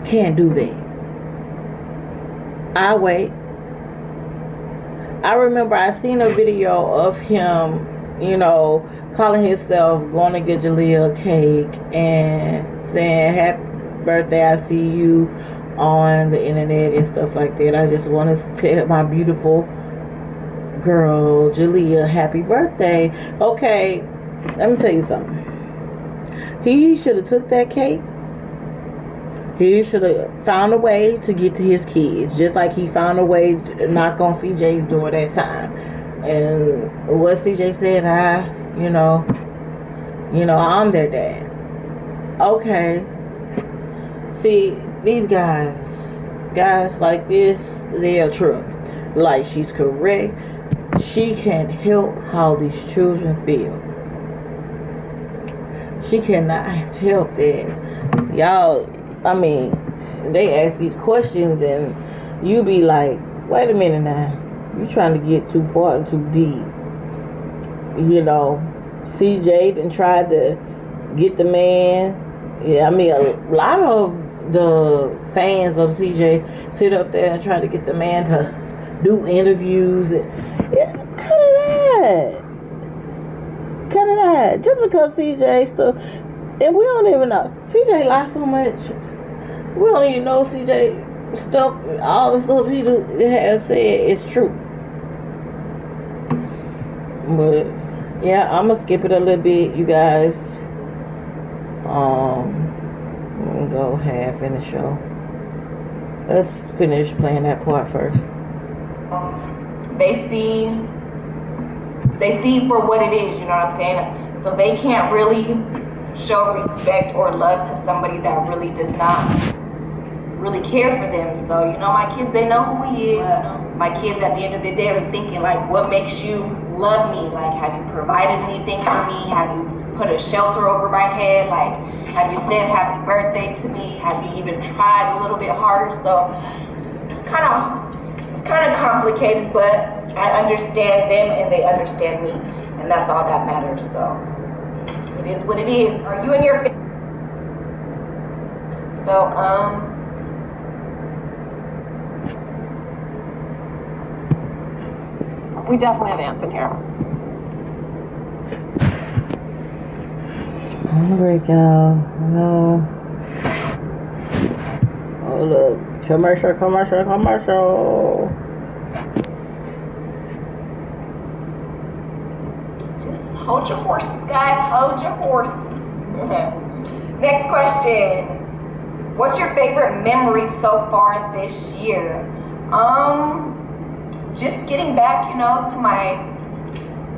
can't do that? I wait. I remember I seen a video of him, you know, calling himself going to get Jalea a cake and saying happy birthday, I see you on the internet and stuff like that. I just want to tell my beautiful girl Jalea happy birthday. Okay, let me tell you something. He should have took that cake. He should have found a way to get to his kids, just like he found a way to knock on CJ's door that time. And what CJ said, you know, I'm their dad. Okay. See, these guys like this, they are true. Like, she's correct. She can't help how these children feel. She cannot help that. Y'all, I mean, they ask these questions and you be like, wait a minute now. You trying to get too far and too deep. You know, CJ done tried to get the man. Yeah, I mean, a lot of the fans of CJ sit up there and try to get the man to do interviews. And, yeah, cut it out. Just because CJ stuff, and we don't even know. CJ lies so much. We don't even know CJ stuff, all the stuff he has said is true. But yeah, I'm gonna skip it a little bit, you guys. I'm gonna go half in the show. Let's finish playing that part first. They see for what it is, you know what I'm saying? So they can't really show respect or love to somebody that really does not really care for them. So, you know, my kids, they know who he is. You know? My kids at the end of the day are thinking like, what makes you love me? Like, have you provided anything for me? Have you put a shelter over my head? Like, have you said happy birthday to me? Have you even tried a little bit harder? So it's kind of complicated, but I understand them and they understand me, and that's all that matters. So it is what it is. Are you and your family? So we definitely have ants in here. On the break, y'all. No. Hold up. Commercial. Just hold your horses, guys. Hold your horses. Next question. What's your favorite memory so far this year? Just getting back, you know, to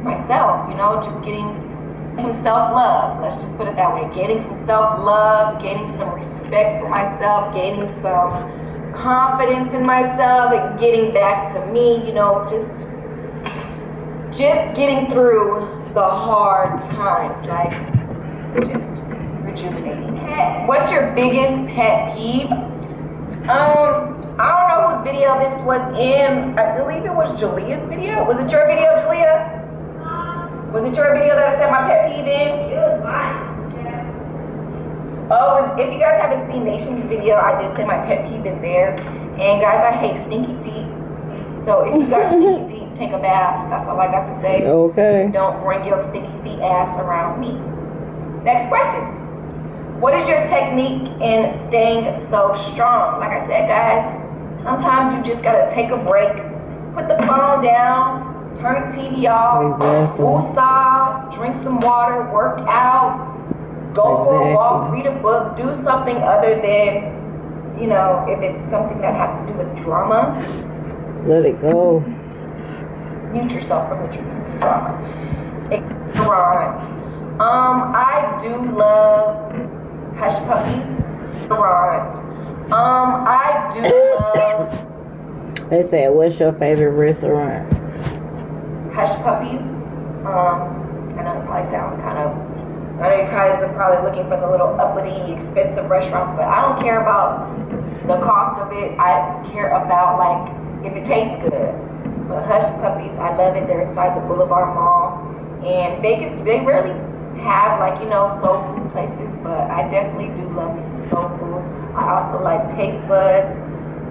myself, you know, just getting some self-love. Let's just put it that way. Gaining some self-love, gaining some respect for myself, gaining some confidence in myself, and getting back to me, you know, just getting through the hard times, like just rejuvenating. What's your biggest pet peeve? I don't know whose video this was in. I believe it was Jalea's video. Was it your video, Jalea? Was it your video that I said my pet peeve in? It was mine. Yeah. Oh, if you guys haven't seen Nation's video, I did say my pet peeve in there. And guys, I hate stinky feet. So if you got stinky feet, take a bath. That's all I got to say. Okay. Don't bring your stinky feet ass around me. Next question. What is your technique in staying so strong? Like I said, guys, sometimes you just gotta take a break, put the phone down, turn the TV off, woosah, drink some water, work out, go for a walk, read a book, do something other than, you know, if it's something that has to do with drama. Let it go. Mute yourself from the drama. I do love Hush Puppies. I do love. They said, what's your favorite restaurant? Hush Puppies. I know it probably sounds kind of. I know you guys are probably looking for the little uppity, expensive restaurants, but I don't care about the cost of it. I care about like if it tastes good. But Hush Puppies, I love it. They're inside the Boulevard Mall, and Vegas. They rarely have like, you know, soul food places, but I definitely do love me some soul food. I also like Taste Buds.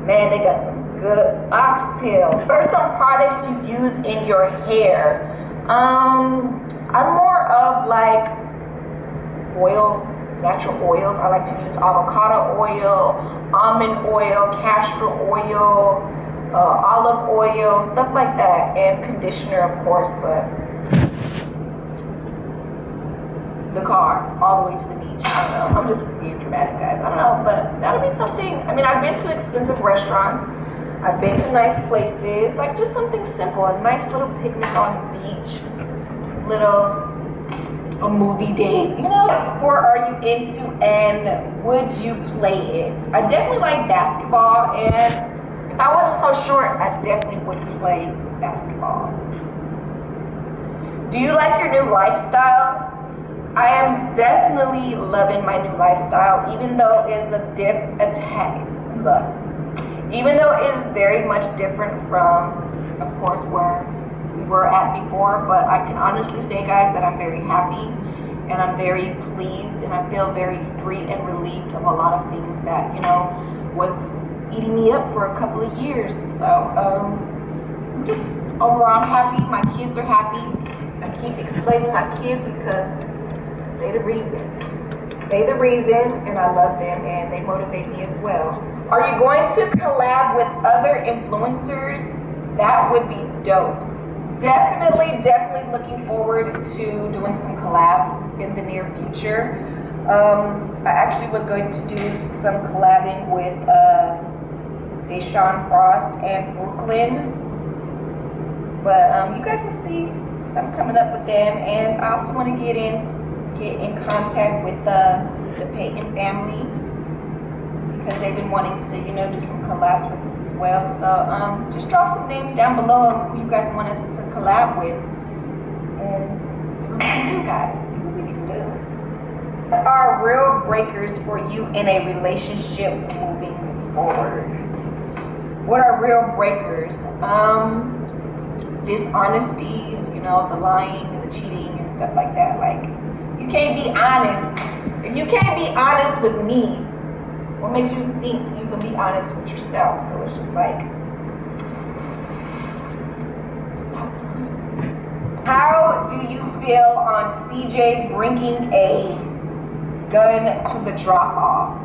Man, they got some good oxtail. What are some products you use in your hair? I'm more of like oil, natural oils. I like to use avocado oil, almond oil, castor oil, olive oil, stuff like that, and conditioner, of course, but the car all the way to the beach. I don't know. I'm just being dramatic, guys. I don't know, but that'll be something. I mean, I've been to expensive restaurants. I've been to nice places. Like just something simple, a nice little picnic on the beach, a movie date. You know, what sport are you into and would you play it? I definitely like basketball, and if I wasn't so short, I definitely would play basketball. Do you like your new lifestyle? I am definitely loving my new lifestyle, even though it's even though it is very much different from, of course, where we were at before. But I can honestly say, guys, that I'm very happy and I'm very pleased and I feel very free and relieved of a lot of things that, you know, was eating me up for a couple of years. So just overall, I'm happy. My kids are happy. I keep explaining my kids because they're the reason, and I love them, and they motivate me as well. Are you going to collab with other influencers? That would be dope. Definitely looking forward to doing some collabs in the near future. I actually was going to do some collabing with Deshaun Frost and Brooklyn, but you guys will see something coming up with them. And I also want to get in contact with the Payton family because they've been wanting to, you know, do some collabs with us as well. So just drop some names down below who you guys want us to collab with, and see what we can do, guys. See what we can do. What are real breakers for you in a relationship moving forward? What are real breakers? Dishonesty, you know, the lying and the cheating and stuff like that. Like, you can't be honest. If you can't be honest with me, what makes you think you can be honest with yourself? So it's just like, stop. How do you feel on CJ bringing a gun to the drop-off?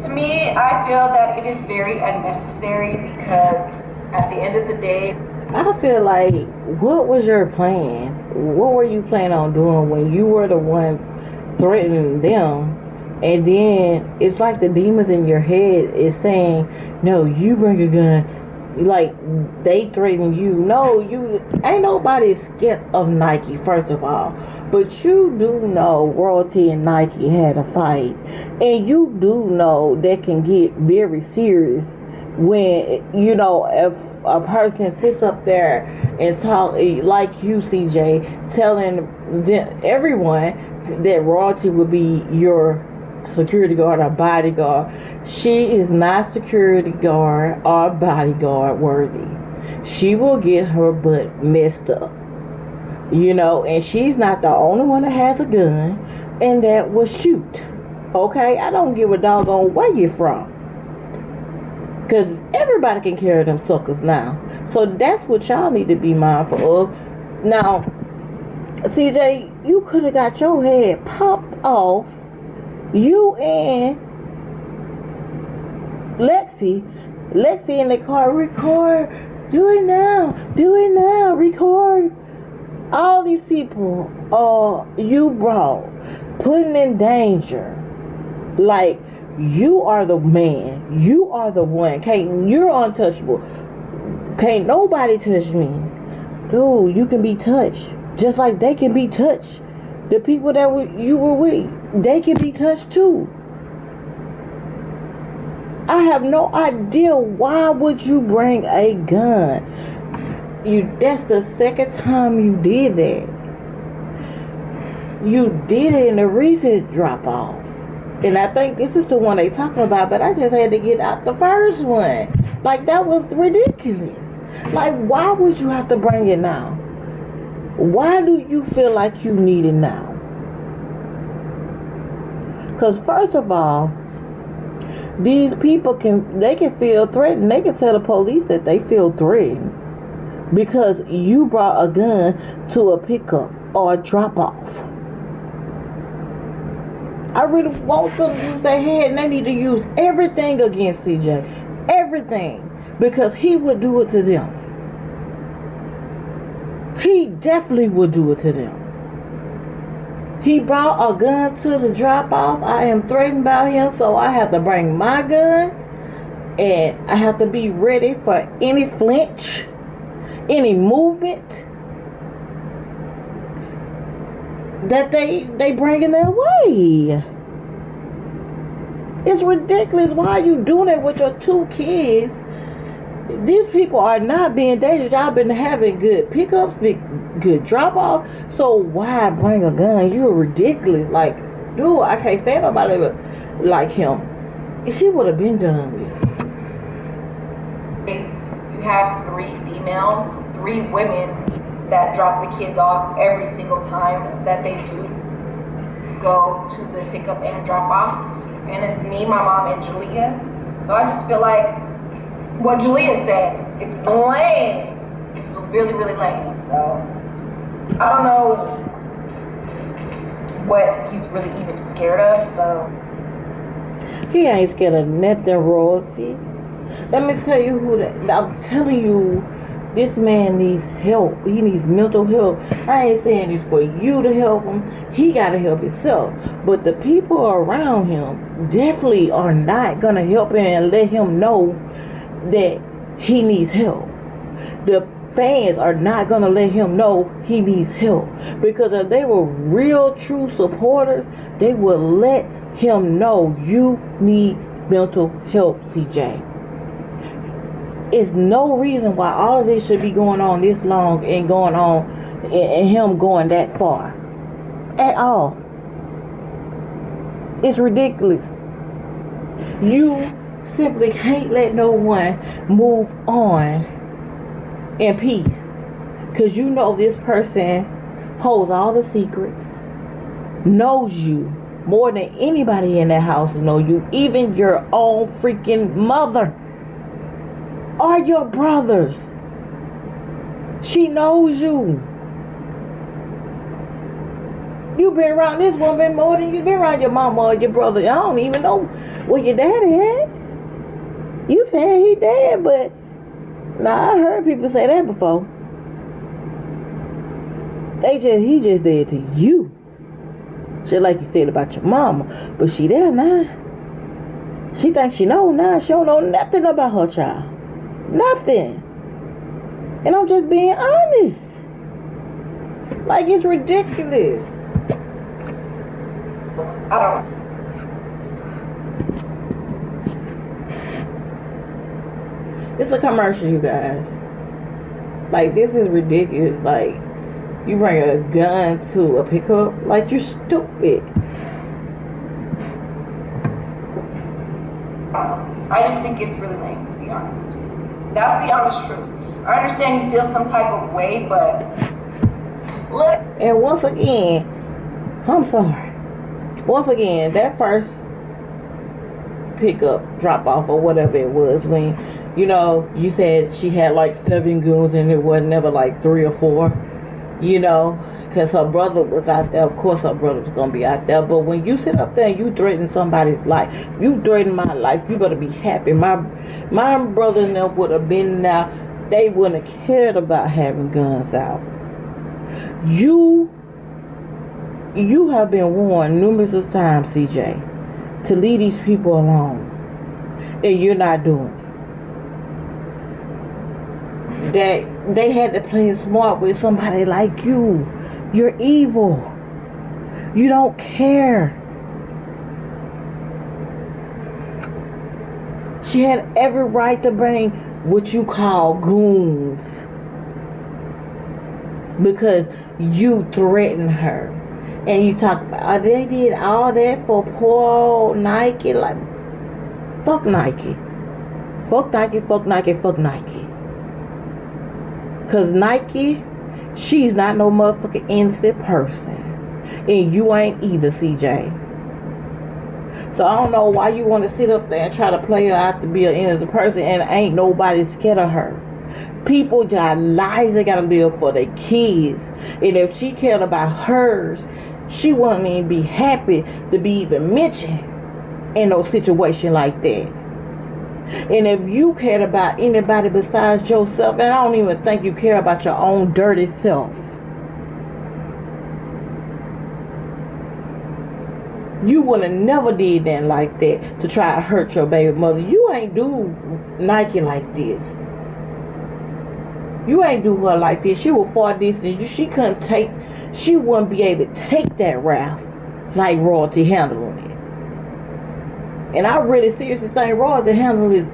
To me, I feel that it is very unnecessary because at the end of the day, I feel like, what was your plan? What were you planning on doing when you were the one threatening them? And then it's like the demons in your head is saying, no, you bring a gun. Like, they threaten you. No, you ain't nobody scared of Nike, first of all. But you do know Royalty and Nike had a fight. And you do know that can get very serious when, you know, if a person sits up there and talk like you, CJ, telling everyone that Royalty will be your security guard or bodyguard. She is not security guard or bodyguard worthy. She will get her butt messed up. You know, and she's not the only one that has a gun and that will shoot. Okay? I don't give a doggone where you're from. Because everybody can carry them suckers now. So that's what y'all need to be mindful of. Now, CJ, you could have got your head popped off. You and Lexi in the car, record. Do it now, record. All these people you brought, putting in danger. Like, you are the man. You are the one. You're untouchable. Can't nobody touch me. Dude, you can be touched. Just like they can be touched. The people that you were with, they can be touched too. I have no idea why would you bring a gun. That's the second time you did that. You did it in a recent drop off. And I think this is the one they talking about, but I just had to get out the first one. Like, that was ridiculous. Like, why would you have to bring it now? Why do you feel like you need it now? Because first of all, these people can feel threatened. They can tell the police that they feel threatened because you brought a gun to a pickup or a drop off. I really want them to use their head, and they need to use everything against CJ. Everything. Because he would do it to them. He definitely would do it to them. He brought a gun to the drop off. I am threatened by him, so I have to bring my gun. And I have to be ready for any flinch, any movement that they bring in their way. It's ridiculous. Why are you doing it with your two kids? These people are not being dangerous. Y'all been having good pickups, good drop off. So why bring a gun? You're ridiculous. Like, dude, I can't stand nobody like him. He would have been done with. You have 3 females, 3 women that drop the kids off every single time that they do go to the pickup and drop offs. And it's me, my mom, and Jalea. So I just feel like what Jalea said, it's lame. It's really, really lame. So I don't know what he's really even scared of. So he ain't scared of nothing, royalty. Let me tell you I'm telling you, this man needs help. He needs mental help. I ain't saying it's for you to help him. He got to help himself. But the people around him definitely are not going to help him and let him know that he needs help. The fans are not going to let him know he needs help. Because if they were real, true supporters, they would let him know you need mental help, CJ. It's no reason why all of this should be going on this long and going on and him going that far. At all. It's ridiculous. You simply can't let no one move on in peace. Because you know this person holds all the secrets, knows you more than anybody in that house know you, even your own freaking mother. Or your brothers. She knows you. You've been around this woman more than you've been around your mama or your brother. I don't even know where your daddy at. You saying he dead, but I heard people say that before. He just dead to you. Shit like you said about your mama. But she there now. She thinks she know now. She don't know nothing about her child. Nothing. And I'm just being honest. Like, it's ridiculous. I don't. It's a commercial, you guys. Like, this is ridiculous. Like, you bring a gun to a pickup. Like, you're stupid. I just think it's really lame, to be honest. That's the honest truth. I understand you feel some type of way, but Look. And once again, I'm sorry. Once again, that first pickup, drop off, or whatever it was, when you said she had like 7 goons and it was never like 3 or 4, because her brother was out there. Of course, her brother was gonna be out there. But when you sit up there and you threaten somebody's life, if you threaten my life, you better be happy. My brother and them would have been now. They wouldn't have cared about having guns out. You have been warned numerous times, CJ, to leave these people alone, and you're not doing it. That they had to play it smart with somebody like you. You're evil. You don't care. She had every right to bring what you call goons because you threatened her. And you talk about, they did all that for poor old Nike. Like, fuck Nike. Fuck Nike, fuck Nike, fuck Nike. Because Nike, she's not no motherfucking innocent person. And you ain't either, CJ. So I don't know why you want to sit up there and try to play her out to be an innocent person and ain't nobody scared of her. People got lives they gotta live for their kids. And if she cared about hers, she wouldn't even be happy to be even mentioned in no situation like that. And if you cared about anybody besides yourself, and I don't even think you care about your own dirty self, you would have never did that like that to try to hurt your baby mother. You ain't do Nike like this. You ain't do her like this. She was far distant. She wouldn't be able to take that wrath like Royalty handling it. And I really seriously think Royalty handled it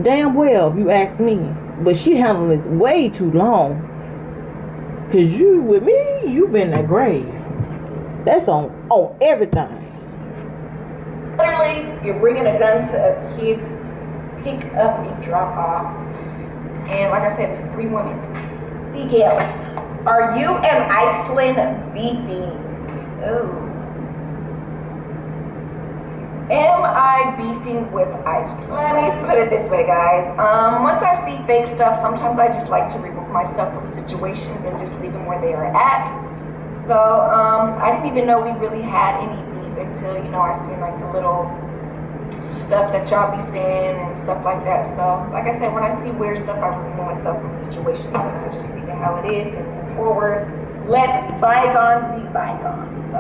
damn well, if you ask me. But she handled it way too long. Cause you with me, you been in that grave. That's on everything. Literally, you're bringing a gun to a kid's pick up and drop off. And like I said, it's 3 women. The girls. Are you in Iceland beefing? Ooh. Am I beefing with Iceland? Let me put it this way, guys. Once I see fake stuff, sometimes I just like to remove myself from situations and just leave them where they are at. So, I didn't even know we really had any beef until, I seen like the little stuff that y'all be saying and stuff like that. So, like I said, when I see weird stuff, I remove myself from situations and I just leave it how it is and move forward. Let bygones be bygones. So,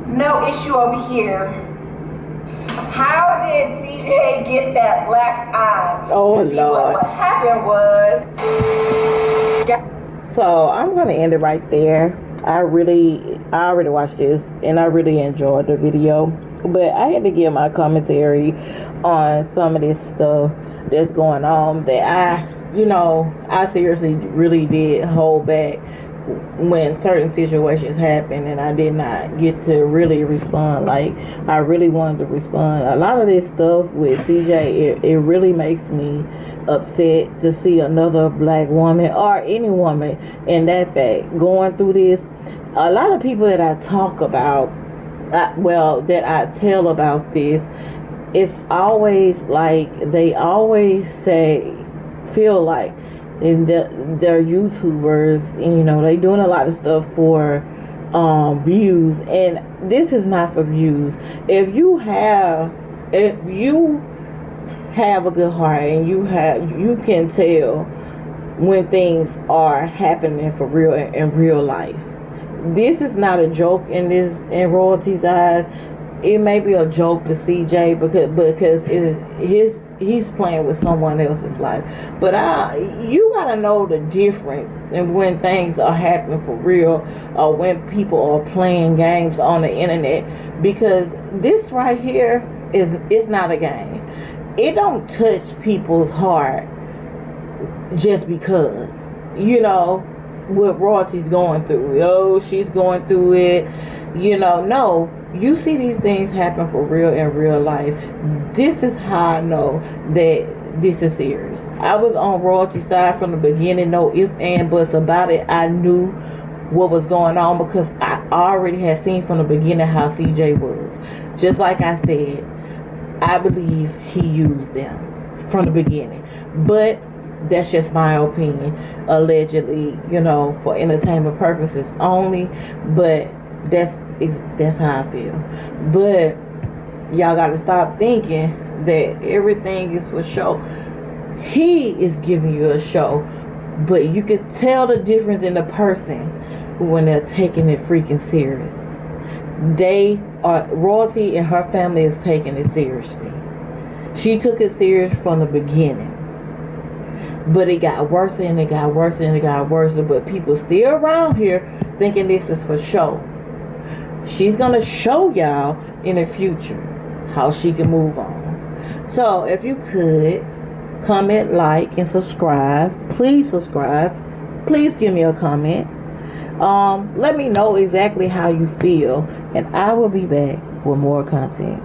no issue over here. How did CJ get that black eye? Oh, Lord. What happened was... So, I'm going to end it right there. I already watched this and I really enjoyed the video. But I had to give my commentary on some of this stuff that's going on that I seriously really did hold back when certain situations happen, and I did not get to really respond like I really wanted to respond. A lot of this stuff with CJ, it really makes me upset to see another black woman or any woman in that fact going through this. A lot of people that I talk about, that I tell about this, it's always like they always feel like they're YouTubers, and they doing a lot of stuff for views, and this is not for views. If you have a good heart and you can tell when things are happening for real in real life. This is not a joke in Royalty's eyes. It may be a joke to CJ because he's playing with someone else's life. But you gotta know the difference in when things are happening for real or when people are playing games on the internet. Because this right here is not a game. It don't touch people's heart just because what Royalty's going through. She's going through it. No. You see these things happen for real in real life. This is how I know that this is serious. I was on royalty side from the beginning, no ifs and buts about it. I knew what was going on because I already had seen from the beginning how CJ was. Just like I said, I believe he used them from the beginning. But that's just my opinion. Allegedly, for entertainment purposes only. But that's how I feel. But y'all gotta stop thinking that everything is for show. He is giving you a show, but you can tell the difference in the person when they're taking it freaking serious. Royalty and her family is taking it seriously. She took it serious from the beginning. But it got worse and it got worse and it got worse. But people still around here thinking this is for show. She's gonna show y'all in the future how she can move on. So if you could comment, like, and subscribe. Please subscribe. Please give me a comment. Let me know exactly how you feel, and I will be back with more content.